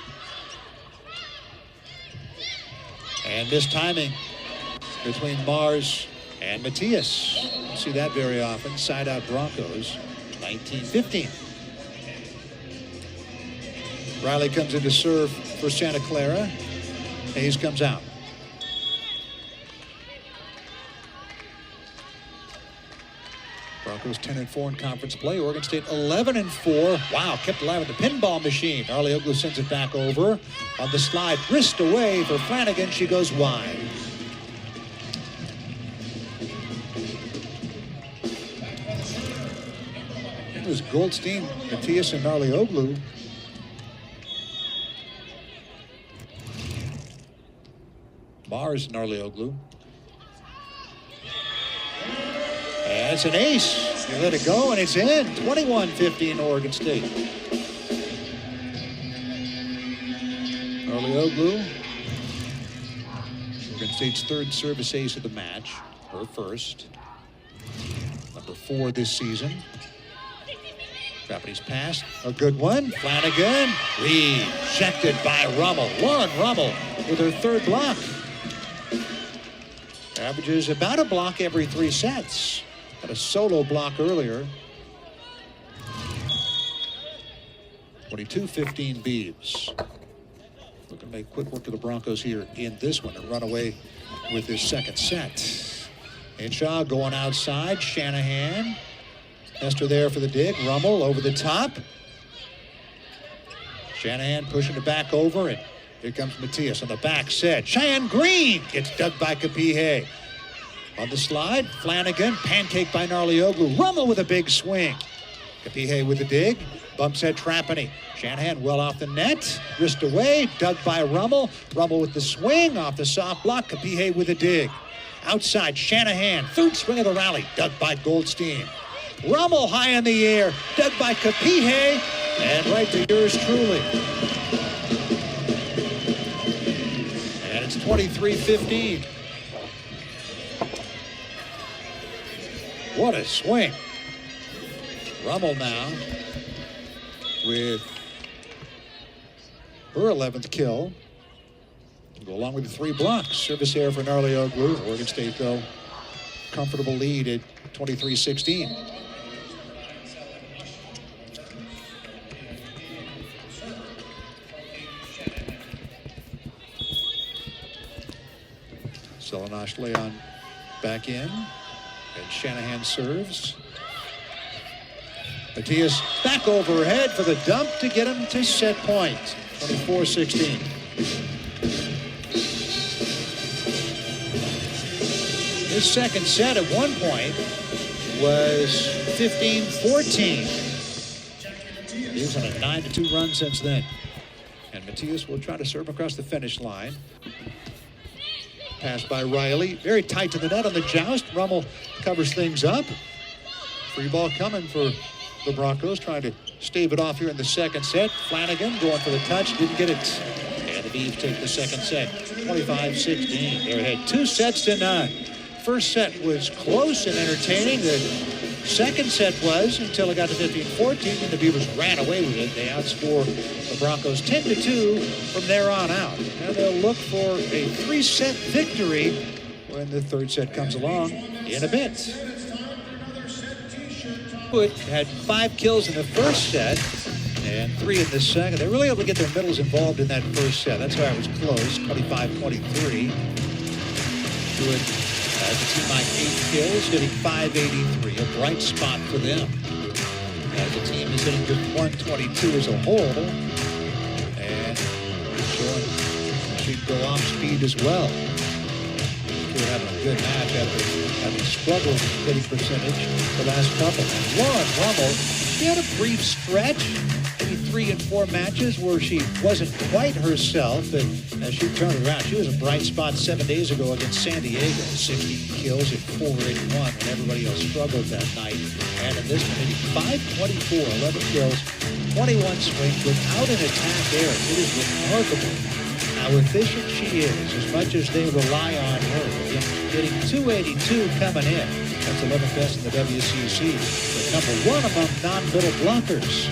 And missed timing between Mars and Matias. Don't see that very often. Side out Broncos, 19-15. Riley comes in to serve for Santa Clara. Hayes comes out. Broncos 10-4 in conference play. Oregon State 11-4. Wow, kept alive with the pinball machine. Arleoglu sends it back over. On the slide, wrist away for Flanagan. She goes wide. It was Goldstein, Matias, and Arleoglu. Mars and Arleoglu. And it's an ace. They let it go, and it's in. 21-15 Oregon State. Arleoglu, Oregon State's third service ace of the match. Her first. Number 4 this season. Japanese pass. A good one. Flanagan. Rejected by Rummel. Lauren Rummel with her third block. Averages about a block every 3 sets. Had a solo block earlier. 22-15 Beavs. Looking to make quick work of the Broncos here in this one and run away with this second set. Hinshaw going outside. Shanahan. Hester there for the dig. Rummel over the top. Shanahan pushing it back over, and here comes Matias on the back set. Cheyenne Green gets dug by Kapihe. On the slide, Flanagan, pancake by Arleoglu. Rummel with a big swing. Kapihe with the dig. Bumps head Trapani. Shanahan well off the net. Wrist away, dug by Rummel. Rummel with the swing off the soft block. Kapihe with a dig. Outside, Shanahan. Third swing of the rally. Dug by Goldstein. Rummel high in the air. Dug by Kapihe. And right to yours truly. And it's 23-15. What a swing. Rummel now with her 11th kill. Go along with the 3 blocks. Service error for Arleoglu. Oregon State, though, comfortable lead at 23-16. Selenosh Leon back in. And Shanahan serves. Matias back overhead for the dump to get him to set point. 24-16. His second set at one point was 15-14. He's on a 9-2 run since then. And Matias will try to serve across the finish line. Pass by Riley. Very tight to the net on the joust. Rummel covers things up. Free ball coming for the Broncos, trying to stave it off here in the second set. Flanagan going for the touch. Didn't get it. And the Beavs take the second set. 25-16. They had 2 sets to none. First set was close and entertaining. The second set was until it got to 15-14, and the Beavers ran away with it. They outscored the Broncos 10-2 from there on out. Now they'll look for a 3-set victory when the third set comes along in a bit. Wood had 5 kills in the first set and 3 in the second. They were really able to get their middles involved in that first set. That's why it was close, 25-23. Wood has a team-like 8 kills, hitting .583, a bright spot for them. As the team is hitting just .122 as a whole, and showing she can go off speed as well. They're having a good match after having struggled with hitting percentage the last couple. And Lauren Rummel, she had a brief stretch, maybe 3 and 4 matches where she wasn't quite herself, but as she turned around, she was a bright spot 7 days ago against San Diego. 16 kills at .481 when everybody else struggled that night. And in this one, hitting .524, 11 kills, 21 swings without an attack error. It is remarkable how efficient she is, as much as they rely on her. Getting .282 coming in. That's 11th best in the WCC. But number 1 among non-middle blockers.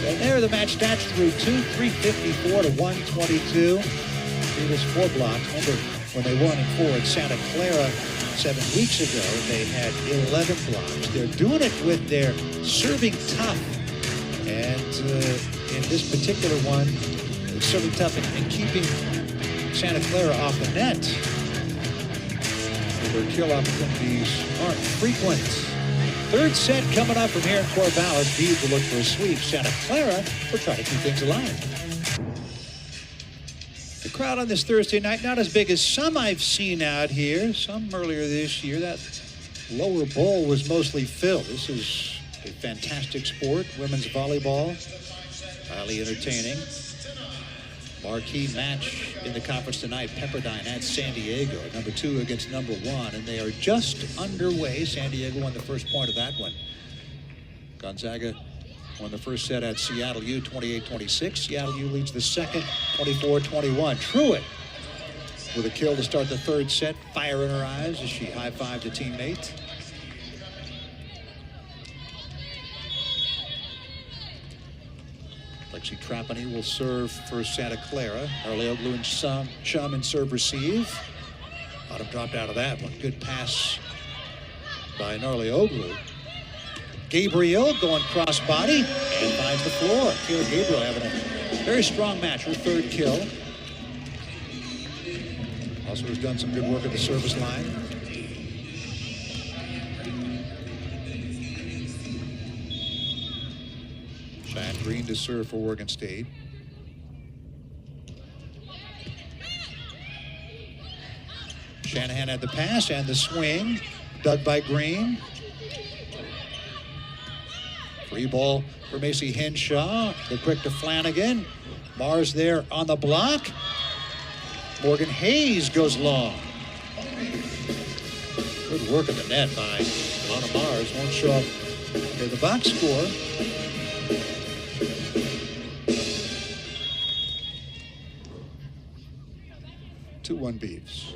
And there are the match stats through 2, 354 to 122. Beavers 4 blocks. Remember, when they won in 4 at Santa Clara 7 weeks ago. They had 11 blocks. They're doing it with their serving tough. And in this particular one, serving tough and keeping Santa Clara off the net. Their kill opportunities aren't frequent. Third set coming up from here in Corvallis. Bees will look for a sweep. Santa Clara will try to keep things alive. The crowd on this Thursday night, not as big as some I've seen out here. Some earlier this year, that lower bowl was mostly filled. This is a fantastic sport. Women's volleyball, highly entertaining. Marquee match in the conference tonight. Pepperdine at San Diego, number 2 against number 1, and they are just underway. San Diego won the first point of that one. Gonzaga won the first set at Seattle U 28-26. Seattle U leads the second 24-21. Truitt with a kill to start the third set. Fire in her eyes as she high-fived a teammate. Lexi Trapani will serve for Santa Clara. Arleoglu and Chum in serve receive. Bottom dropped out of that one. Good pass by Arleoglu. Gabriel going cross-body and finds the floor. Kayla Gabriel having a very strong match, her third kill. Also has done some good work at the service line. Cheyenne Green to serve for Oregon State. Shanahan had the pass and the swing. Dug by Green. Free ball for Macy Henshaw. The quick to Flanagan. Mars there on the block. Morgan Hayes goes long. Good work at the net by Lana Mars. Won't show up in the box score. Two-1 Beavs.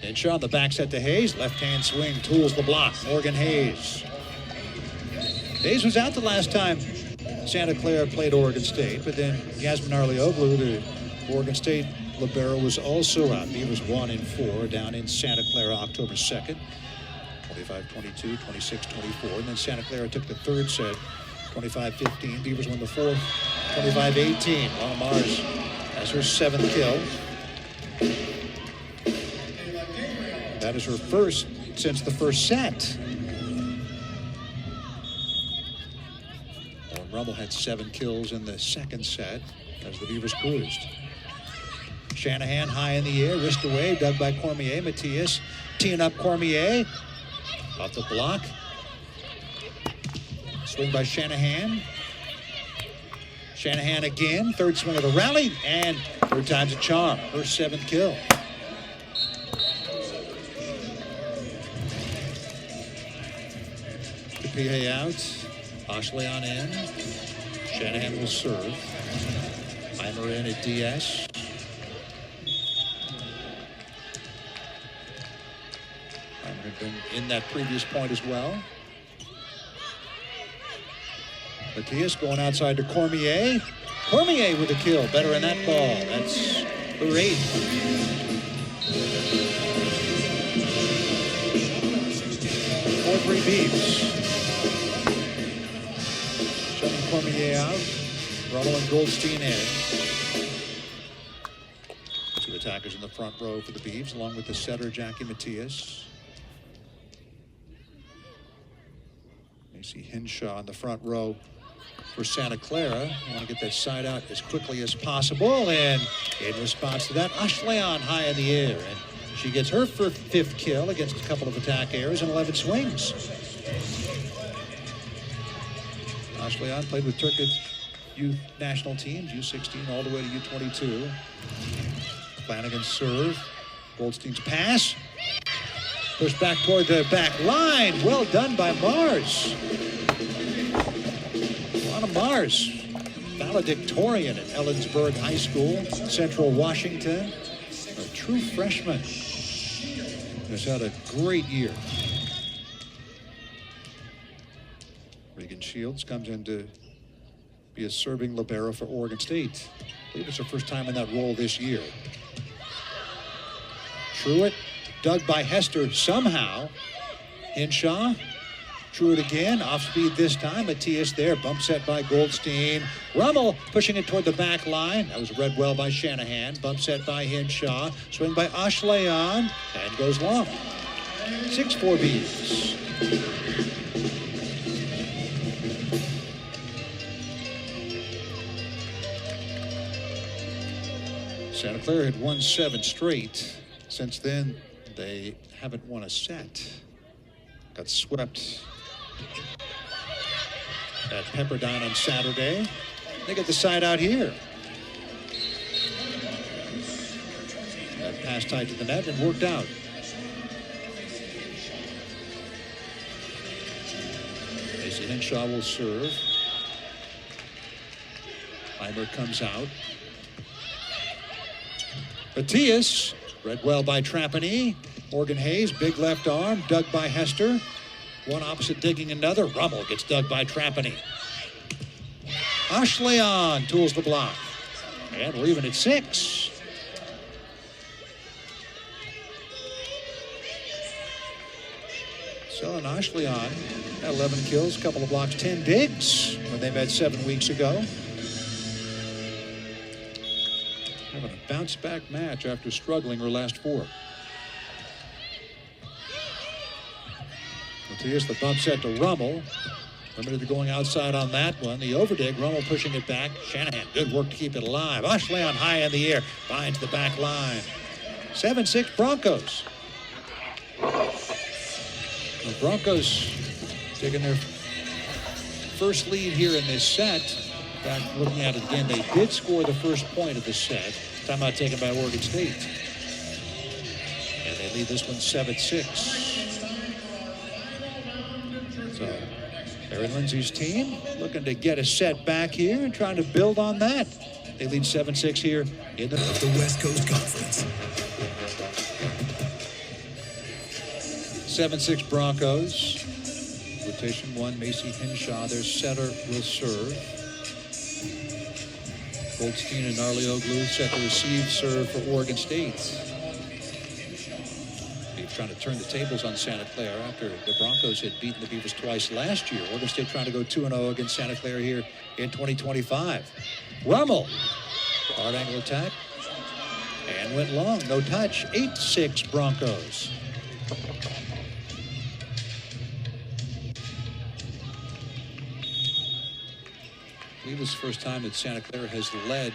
Henshaw on the back set to Hayes. Left-hand swing, tools the block. Morgan Hayes. Hayes was out the last time Santa Clara played Oregon State, but then Yasmin Arleoglu, the Oregon State libero, was also out. Beavers won in 4 down in Santa Clara October 2nd. 25-22, 26-24. And then Santa Clara took the third set, 25-15. Beavers won the fourth, 25-18. Lana Mars has her 7th kill. That is her first since the first set. Lauren Rummel had 7 kills in the second set as the Beavers cruised. Shanahan high in the air, wrist away, dug by Cormier. Matias teeing up Cormier. Off the block. Swing by Shanahan. Shanahan again, third swing of the rally, and third time's a charm. Her 7th kill. PA out. Ashley on in. Shanahan will serve. Eimer in at DS. Eimer had been in that previous point as well. Matias going outside to Cormier. Cormier with a kill. Better in that ball. That's her 8th. 4-3 Beavs. Cormier out. Rummel and Goldstein in. 2 attackers in the front row for the Beavs, along with the setter, Jackie Matias. Macy Henshaw in the front row for Santa Clara. Want to get that side out as quickly as possible. And in response to that, Ashleon high in the air. And she gets her 5th kill against a couple of attack errors and 11 swings. Ashleon played with Turkish youth national teams, U16 all the way to U22. Flanagan's serve. Goldstein's pass. Pushed back toward the back line. Well done by Mars. Lana Mars, valedictorian at Ellensburg High School, Central Washington. A true freshman. Has had a great year. Regan Shields comes in to be a serving libero for Oregon State. I believe it's her first time in that role this year. Truitt, dug by Hester somehow. Hinshaw, Truitt again, off speed this time. Matias there, bump set by Goldstein. Rummel pushing it toward the back line. That was read well by Shanahan. Bump set by Hinshaw. Swing by Ashleon, and goes long. 6-4 Bees. Santa Clara had won 7 straight. Since then, they haven't won a set. Got swept at Pepperdine on Saturday. They get the side out here. That pass tied to the net and worked out. Macy Hinshaw will serve. Heimer comes out. Matias, read well by Trapani. Morgan Hayes, big left arm, dug by Hester. One opposite digging another. Rummel gets dug by Trapani. Ashleon tools the block. And we're even at 6. So an Ashleon had 11 kills, a couple of blocks, 10 digs when they met 7 weeks ago. Having a bounce-back match after struggling her last 4. Matias, the bump set to Rummel. Limited to going outside on that one. The overdig, Rummel pushing it back. Shanahan, good work to keep it alive. Ashleon high in the air, finds the back line. 7-6 Broncos. The Broncos taking their first lead here in this set. In fact, looking at it again, they did score the first point of the set. Timeout taken by Oregon State. And they lead this one 7-6. So, Aaron Lindsay's team looking to get a set back here and trying to build on that. They lead 7-6 here in the West Coast Conference. 7-6 Broncos. Rotation 1, Macy Hinshaw, their setter, will serve. Goldstein and Arleoglu set to receive serve for Oregon State. Trying to turn the tables on Santa Clara after the Broncos had beaten the Beavers twice last year. Oregon State trying to go 2-0 against Santa Clara here in 2025. Rummel, hard angle attack, and went long, no touch. 8-6 Broncos. I believe this is the first time that Santa Clara has led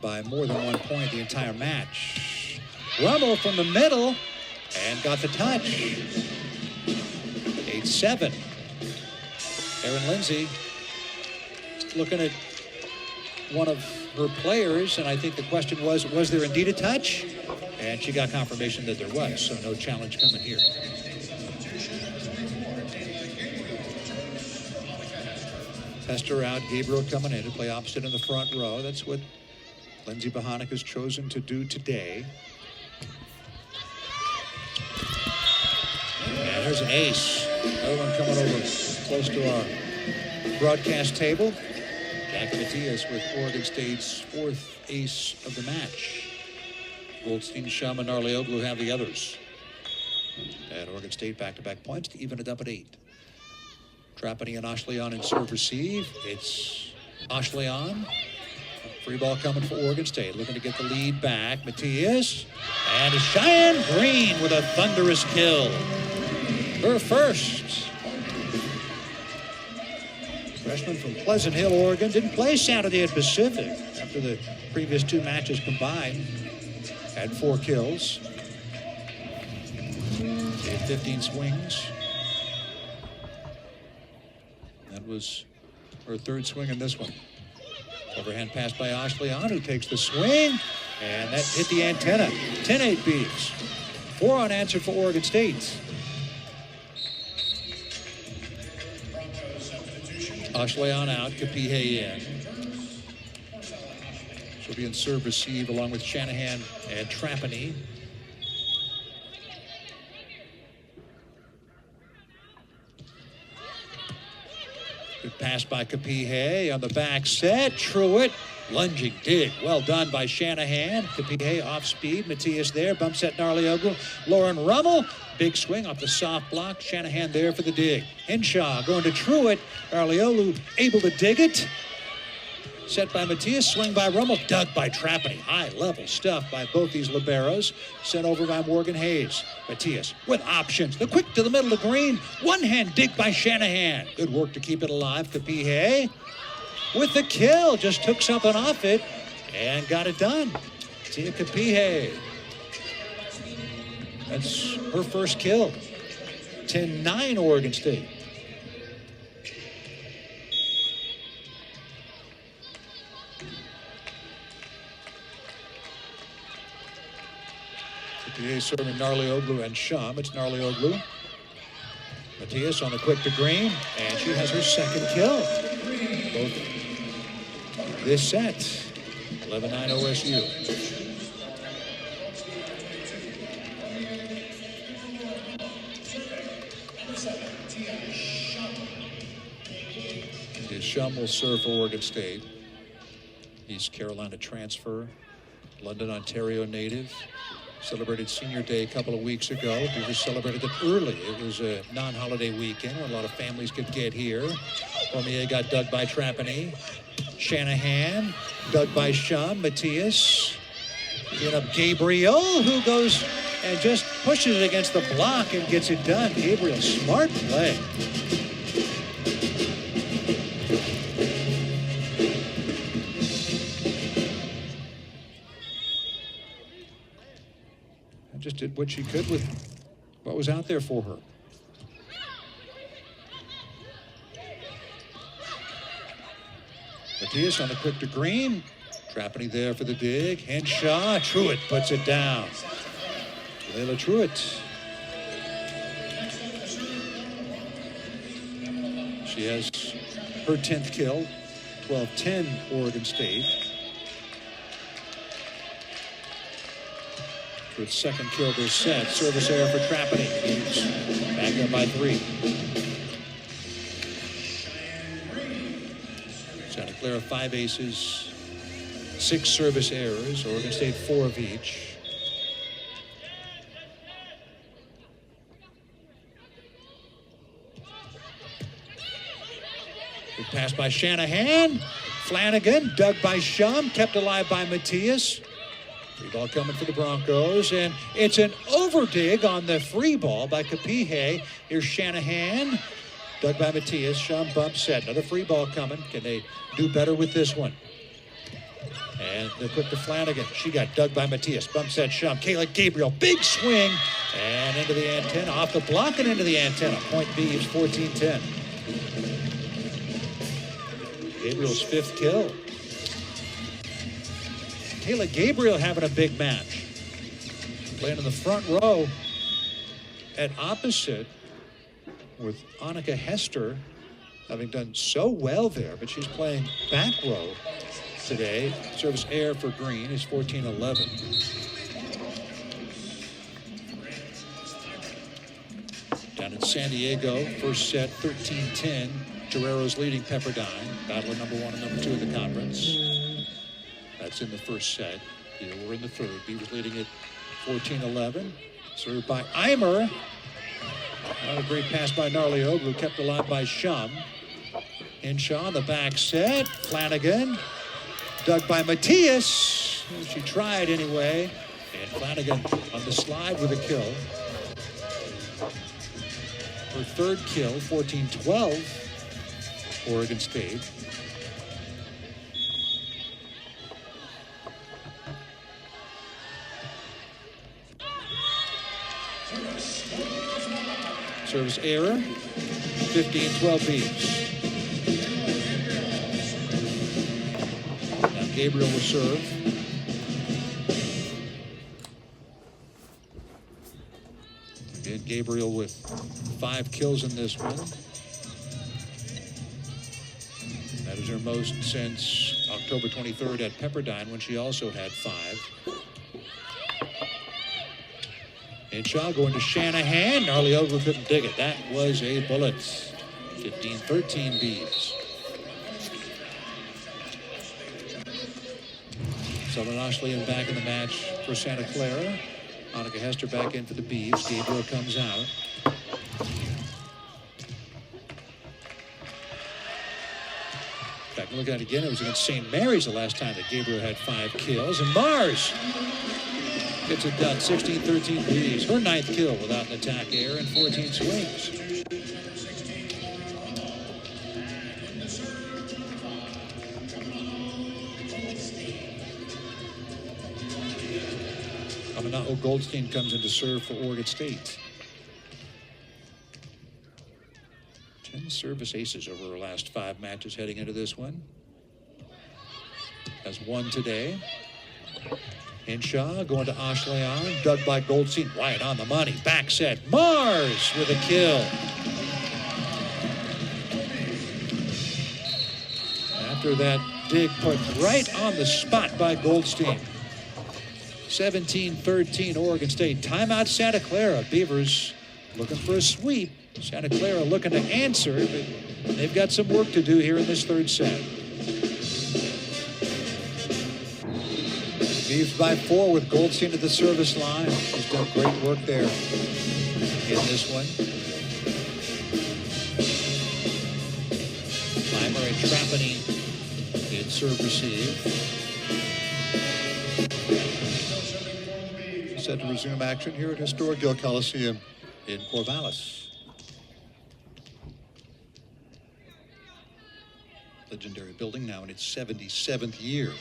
by more than 1 point the entire match. Rummel from the middle. And got the touch. 8-7. Aaron Lindsay looking at one of her players, and I think the question was there indeed a touch? And she got confirmation that there was, so no challenge coming here. Hester out, Gabriel coming in to play opposite in the front row. That's what Lindsay Bohanic has chosen to do today. And there's an ace. Another one coming over close to our broadcast table. Jackie Matias with Oregon State's 4th ace of the match. Goldstein, Shum, and Arleoglu have the others. And Oregon State back-to-back points to even it up at 8. Trapani and Ashleon in serve receive. It's Ashleon. Free ball coming for Oregon State. Looking to get the lead back. Matias. And it's Cheyenne Green with a thunderous kill. Her first. Freshman from Pleasant Hill, Oregon. Didn't play Saturday at Pacific after the previous 2 matches combined. Had 4 kills. She had 15 swings. That was her 3rd swing in this one. Overhand pass by Ashleon, who takes the swing, and that hit the antenna. 10-8 Bees. 4 unanswered for Oregon State. Ashleon out, Kapihe in. She'll be in serve receive along with Shanahan and Trapani. Good pass by Kapihe on the back set. Truitt Lunging dig. Well done by Shanahan. Kapihei off speed. Matias there. Bump set Narlioglu. Lauren Rummel. Big swing off the soft block. Shanahan there for the dig. Henshaw going to Truitt. Narlioglu able to dig it. Set by Matias, swing by Rummel, dug by Trapani. High-level stuff by both these liberos. Sent over by Morgan Hayes. Matias with options. The quick to the middle of the green. One-hand dig by Shanahan. Good work to keep it alive. Kapihei with the kill. Just took something off it and got it done. Tia Kapihei. That's her first kill. 10-9 Oregon State. Kapihei serving Narlioglu and Shum. It's Narlioglu. Matias on the quick to green, and she has her second kill. Both this set. 11-9 OSU. Shum will serve for Oregon State. East Carolina transfer. London, Ontario native. Celebrated Senior Day a couple of weeks ago. We just celebrated it early. It was a non-holiday weekend where a lot of families could get here. Cormier got dug by Trapani. Shanahan, dug by Shum. Matias. Get up Gabriel, who goes and just pushes it against the block and gets it done. Gabriel, smart play. Just did what she could with what was out there for her. Matias on the quick to green. Trapani there for the dig. Henshaw. Truitt puts it down. Layla Truitt. She has her 10th kill. 12-10 Oregon State. With second kill this set. Service error for Trapani. He's back up by 3. Santa Clara 5 aces, 6 service errors. Oregon State 4 of each. Good pass by Shanahan. Flanagan dug by Shum. Kept alive by Matias. Free ball coming for the Broncos, and it's an overdig on the free ball by Kapihei. Here's Shanahan, dug by Matias. Shum bump set. Another free ball coming. Can they do better with this one? And they're quick to Flanagan. She got dug by Matias. Bump set Shum. Kayla Gabriel, big swing, and into the antenna. Off the block and into the antenna. Point B is 14-10. Gabriel's 5th kill. Kayla Gabriel having a big match. Playing in the front row at opposite with Annika Hester having done so well there, but she's playing back row today. Service error for Green is 14-11. Down in San Diego, first set 13-10. Guerrero's leading Pepperdine. Battle of number 1 and number 2 in the conference. That's in the first set. Here we're in the third. B was leading at 14-11. Served by Eimer. Not a great pass by Narlioglu, kept alive by Shum. Henshaw on the back set. Flanagan. Dug by Matias. She tried anyway. And Flanagan on the slide with a kill. Her third kill, 14-12. Oregon State. Service error, 15-12 beats. Now Gabriel will serve. Again, Gabriel with 5 kills in this one. That is her most since October 23rd at Pepperdine, when she also had 5. Henshaw going to Shanahan. Narlioglu couldn't dig it. That was a bullet. 15-13 Bees. Southern Australian back in the match for Santa Clara. Monica Hester back in for the Beavs. Gabriel comes out. In fact, look at it again. It was against St. Mary's the last time that Gabriel had 5 kills. And Mars gets it done. 16-13 Beavs. Her 9th kill without an attack error and 14 swings. Now Goldstein comes in to serve for Oregon State. 10 service aces over her last 5 matches heading into this one. Has 1 today. Henshaw going to Ashleon. Dug by Goldstein. Right on the money. Back set. Mars with a kill. After that dig put right on the spot by Goldstein. 17-13 Oregon State. Timeout Santa Clara. Beavers looking for a sweep. Santa Clara looking to answer, but they've got some work to do here in this 3rd set. Beavs by 4 with Goldstein at the service line. She's done great work there in this one. Weimer and Trapani in serve receive. Set to resume action here at historic Gill Coliseum in Corvallis. Legendary building now in its 77th year.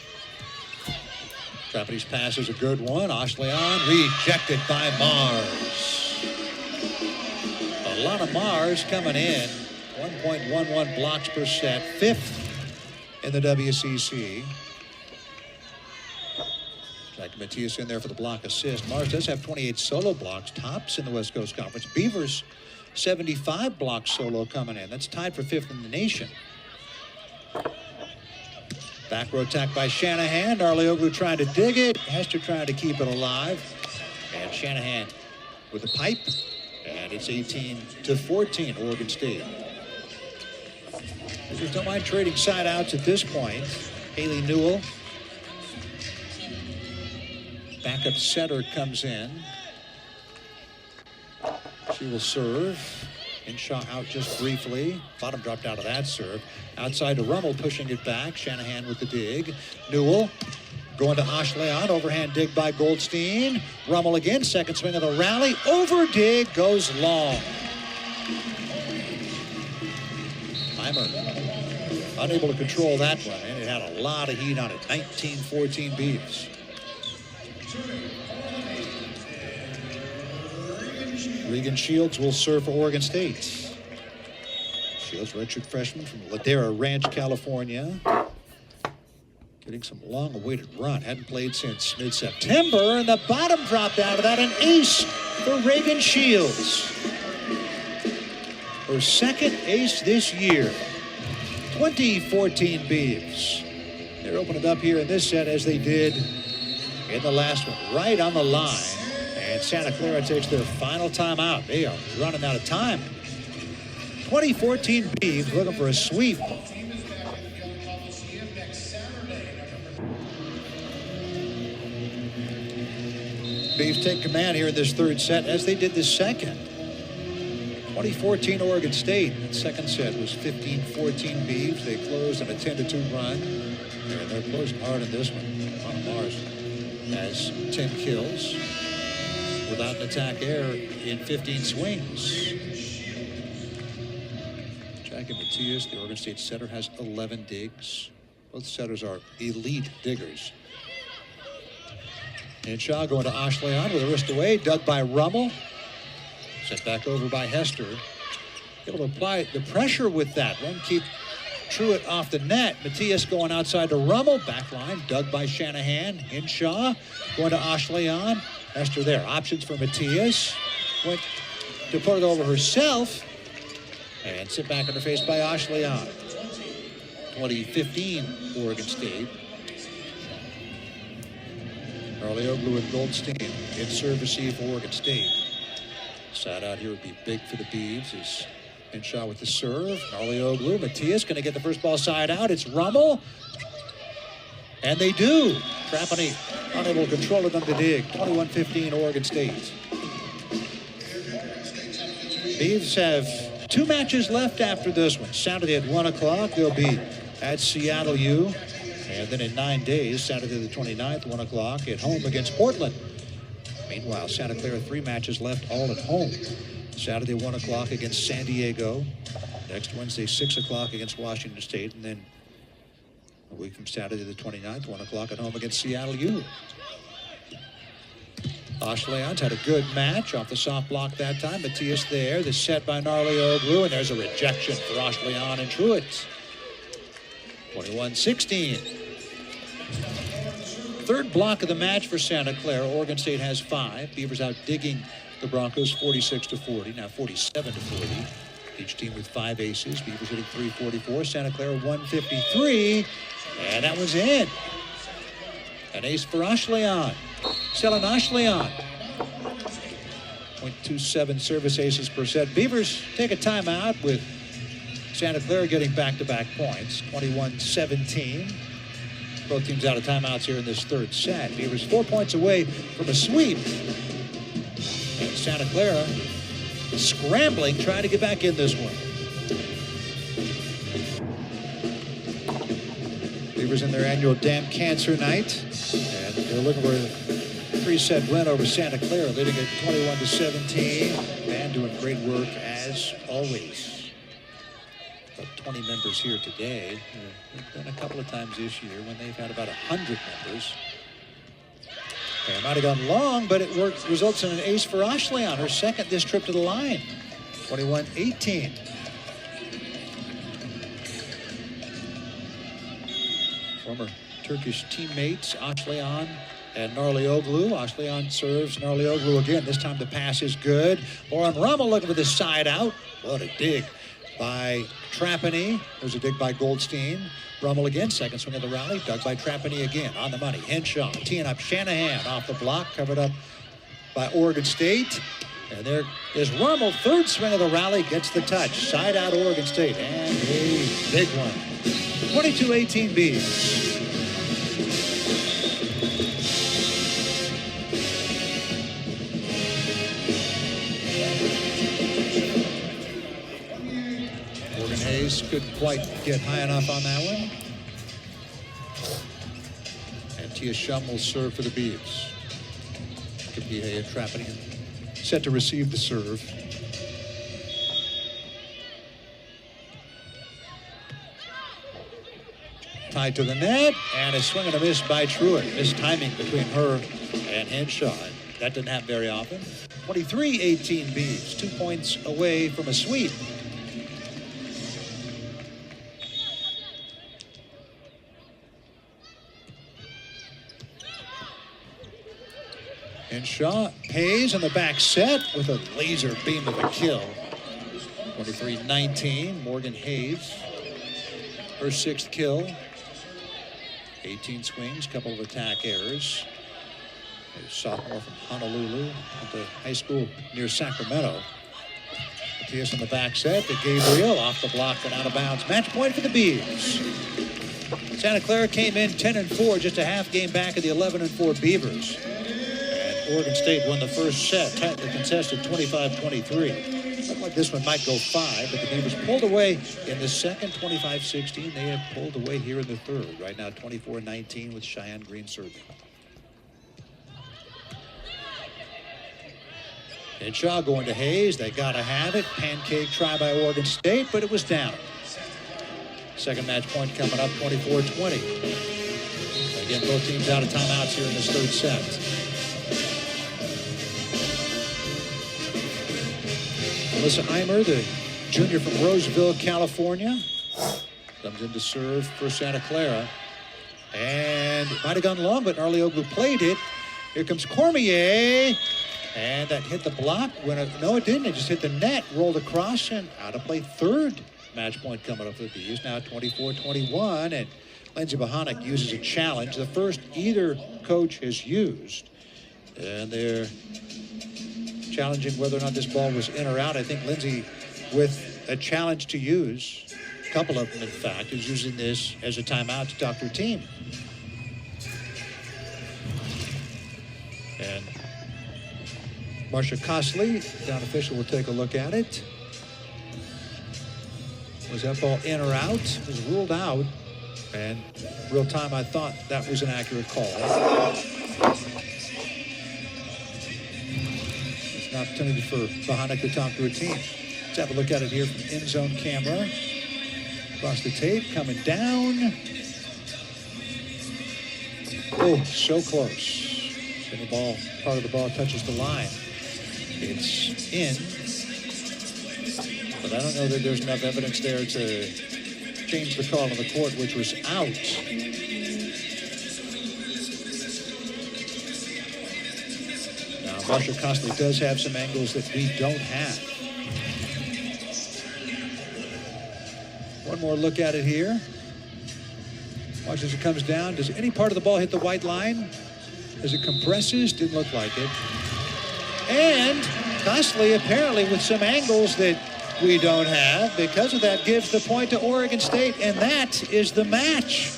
Trapani's pass is a good one. Ashleon rejected by Mars. A lot of Mars coming in. 1.11 blocks per set. 5th in the WCC. Jack Matias in there for the block assist. Mars does have 28 solo blocks, tops in the West Coast Conference. Beavers, 75 blocks solo coming in. That's tied for 5th in the nation. Back row attack by Shanahan. Arleoglu trying to dig it. Hester trying to keep it alive. And Shanahan with the pipe. And it's 18-14, Oregon State. Beavers don't mind trading side outs at this point. Haley Newell. Backup setter comes in. She will serve. Henshaw out just briefly. Bottom dropped out of that serve. Outside to Rummel, pushing it back. Shanahan with the dig. Newell going to Ashleon. Overhand dig by Goldstein. Rummel again. Second swing of the rally. Over dig goes long. Heimer unable to control that one, and it had a lot of heat on it. 19-14 Beavs. Regan Shields will serve for Oregon State. Shields, redshirt freshman from Ladera Ranch, California. Getting some long-awaited run. Hadn't played since mid-September, and the bottom dropped out of that. An ace for Regan Shields. Her 2nd ace this year. 20-14 Beavs. They're opening it up here in this set as they did in the last one. Right on the line. And Santa Clara takes their final timeout. They are running out of time. 20-14 Beavs looking for a sweep. Beavs take command here in this 3rd set as they did the 2nd. 2014 Oregon State. That 2nd set was 15-14 Beavs. They closed on a 10-2 run. And they're closing hard in this one. On Mars has 10 kills without an attack error in 15 swings. Jackie Matias, the Oregon State setter, has 11 digs. Both setters are elite diggers. And Shaw going to Ashleon with a wrist away. Dug by Rummel. Sent back over by Hester. Able to apply the pressure with that one. Keep Truitt off the net. Matias going outside to Rummel. Back line dug by Shanahan. Henshaw going to Ashleon. Hester there. Options for Matias. Went to put it over herself. And sit back in the face by Ashleon. 2015 Oregon State. Arleoglu and Goldstein in serve receive for Oregon State. Side out here would be big for the Beavs. Is Henshaw with the serve. Arleoglu, Matias going to get the first ball side out. It's Rummel. And they do. Trapani unable to control it on the dig. 21-15 Oregon State. Beavs have 2 matches left after this one. Saturday at 1 o'clock, they'll be at Seattle U. And then in 9 days, Saturday the 29th, 1 o'clock, at home against Portland. Meanwhile, Santa Clara 3 matches left, all at home. Saturday 1 o'clock against San Diego. Next Wednesday, 6 o'clock against Washington State. And then a week from Saturday the 29th, 1 o'clock at home against Seattle U. Ashleon's had a good match off the soft block that time. Matthias there, the set by Narlioglu, and there's a rejection for Ashleon and Truitt. 21-16. Third block of the match for Santa Clara. Oregon State has 5. Beavers out digging the Broncos 46-40, now 47-40. Each team with 5 aces. Beavers hitting 344. Santa Clara 153. And that was in. An ace for Ashleon. Selling Ashleon. 0.27 service aces per set. Beavers take a timeout with Santa Clara getting back-to-back points. 21-17. Both teams out of timeouts here in this third set. Beavers 4 points away from a sweep. And Santa Clara scrambling, trying to get back in this one. Beavers in their annual Damn Cancer Night. And they're looking for a 3-set win over Santa Clara, leading at 21-17. Man doing great work as always. About 20 members here today. There's been a couple of times this year when they've had about 100 members. It might have gone long, but it results in an ace for Ashleon, her second this trip to the line. 21-18. Former Turkish teammates, Ashleon and Narlioglu. Ashleon serves Narlioglu again. This time the pass is good. Lauren Rummel looking for the side out. What a dig by Trapani. There's a dig by Goldstein. Rummel again, second swing of the rally. Dug by Trapani again, on the money. Henshaw teeing up Shanahan off the block, covered up by Oregon State. And there is Rummel, third swing of the rally, gets the touch. Side out Oregon State, and a big one. 22-18 Beavs. Couldn't quite get high enough on that one. And Tia Shum will serve for the Beavs. Kapihei and Trapani set to receive the serve. Tied to the net, and a swing and a miss by Truitt. Mistiming between her and Henshaw. That didn't happen very often. 23-18 Beavs, 2 points away from a sweep. And Shaw pays in the back set with a laser beam of a kill. 23-19, Morgan Hayes, her 6th kill. 18 swings, couple of attack errors. A sophomore from Honolulu, at the high school near Sacramento. Matias in the back set to Gabriel, off the block and out of bounds. Match point for the Beavs. Santa Clara came in 10-4, just a half game back of the 11-4 Beavers. Oregon State won the first set, tightly contested 25-23. Looked like this one might go 5, but the Beavers pulled away in the second, 25-16. They have pulled away here in the third. Right now, 24-19 with Cheyenne Green serving. And Shaw going to Hayes. They got to have it. Pancake try by Oregon State, but it was down. Second match point coming up, 24-20. Again, both teams out of timeouts here in this third set. Melissa Eimer, the junior from Roseville, California, comes in to serve for Santa Clara. And it might have gone long, but Narlioglu played it. Here comes Cormier. And that hit the block. No, it didn't. It just hit the net, rolled across, and out of play. Third match point coming up for the Bees. Now 24-21, and Lindsey Bohonic uses a challenge, the first either coach has used. And they're challenging whether or not this ball was in or out. I think Lindsey, with a challenge to use, a couple of them in fact, is using this as a timeout to talk to her team. And Marcia Costley, down official, will take a look at it. Was that ball in or out? It was ruled out. And real time, I thought that was an accurate call. It's an opportunity for Vahanik to talk to her team. Let's have a look at it here from end zone camera. Across the tape, coming down. Oh, so close. And the ball, part of the ball touches the line. It's in. But I don't know that there's enough evidence there to change the call in the court, which was out. Now, Marcia Costley does have some angles that we don't have. One more look at it here. Watch as it comes down. Does any part of the ball hit the white line? As it compresses? Didn't look like it. And Costley apparently with some angles that we don't have. Because of that, gives the point to Oregon State, and that is the match.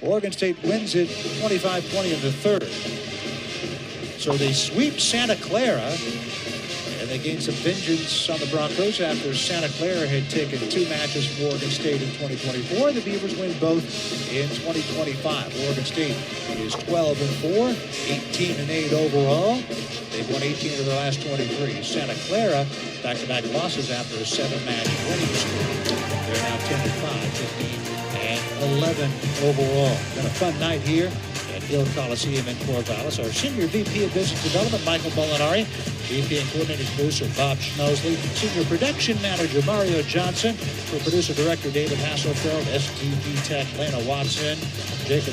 Oregon State wins it 25-20 in the third. So they sweep Santa Clara, and they gain some vengeance on the Broncos after Santa Clara had taken 2 matches from Oregon State in 2024. The Beavers win both in 2025. Oregon State is 12-4, 18-8 overall. They've won 18 of their last 23. Santa Clara, back-to-back losses after a 7-match winning streak. They're now 10-5, 15-11 overall. Been a fun night here at Gill Coliseum in Corvallis. Our Senior VP of Business Development, Michael Molinari. VP and Coordinating Producer, Bob Schnosley. Senior Production Manager, Mario Johnson. For Producer Director, David Hasselfeld. STV Tech, Lena Watson. Jacob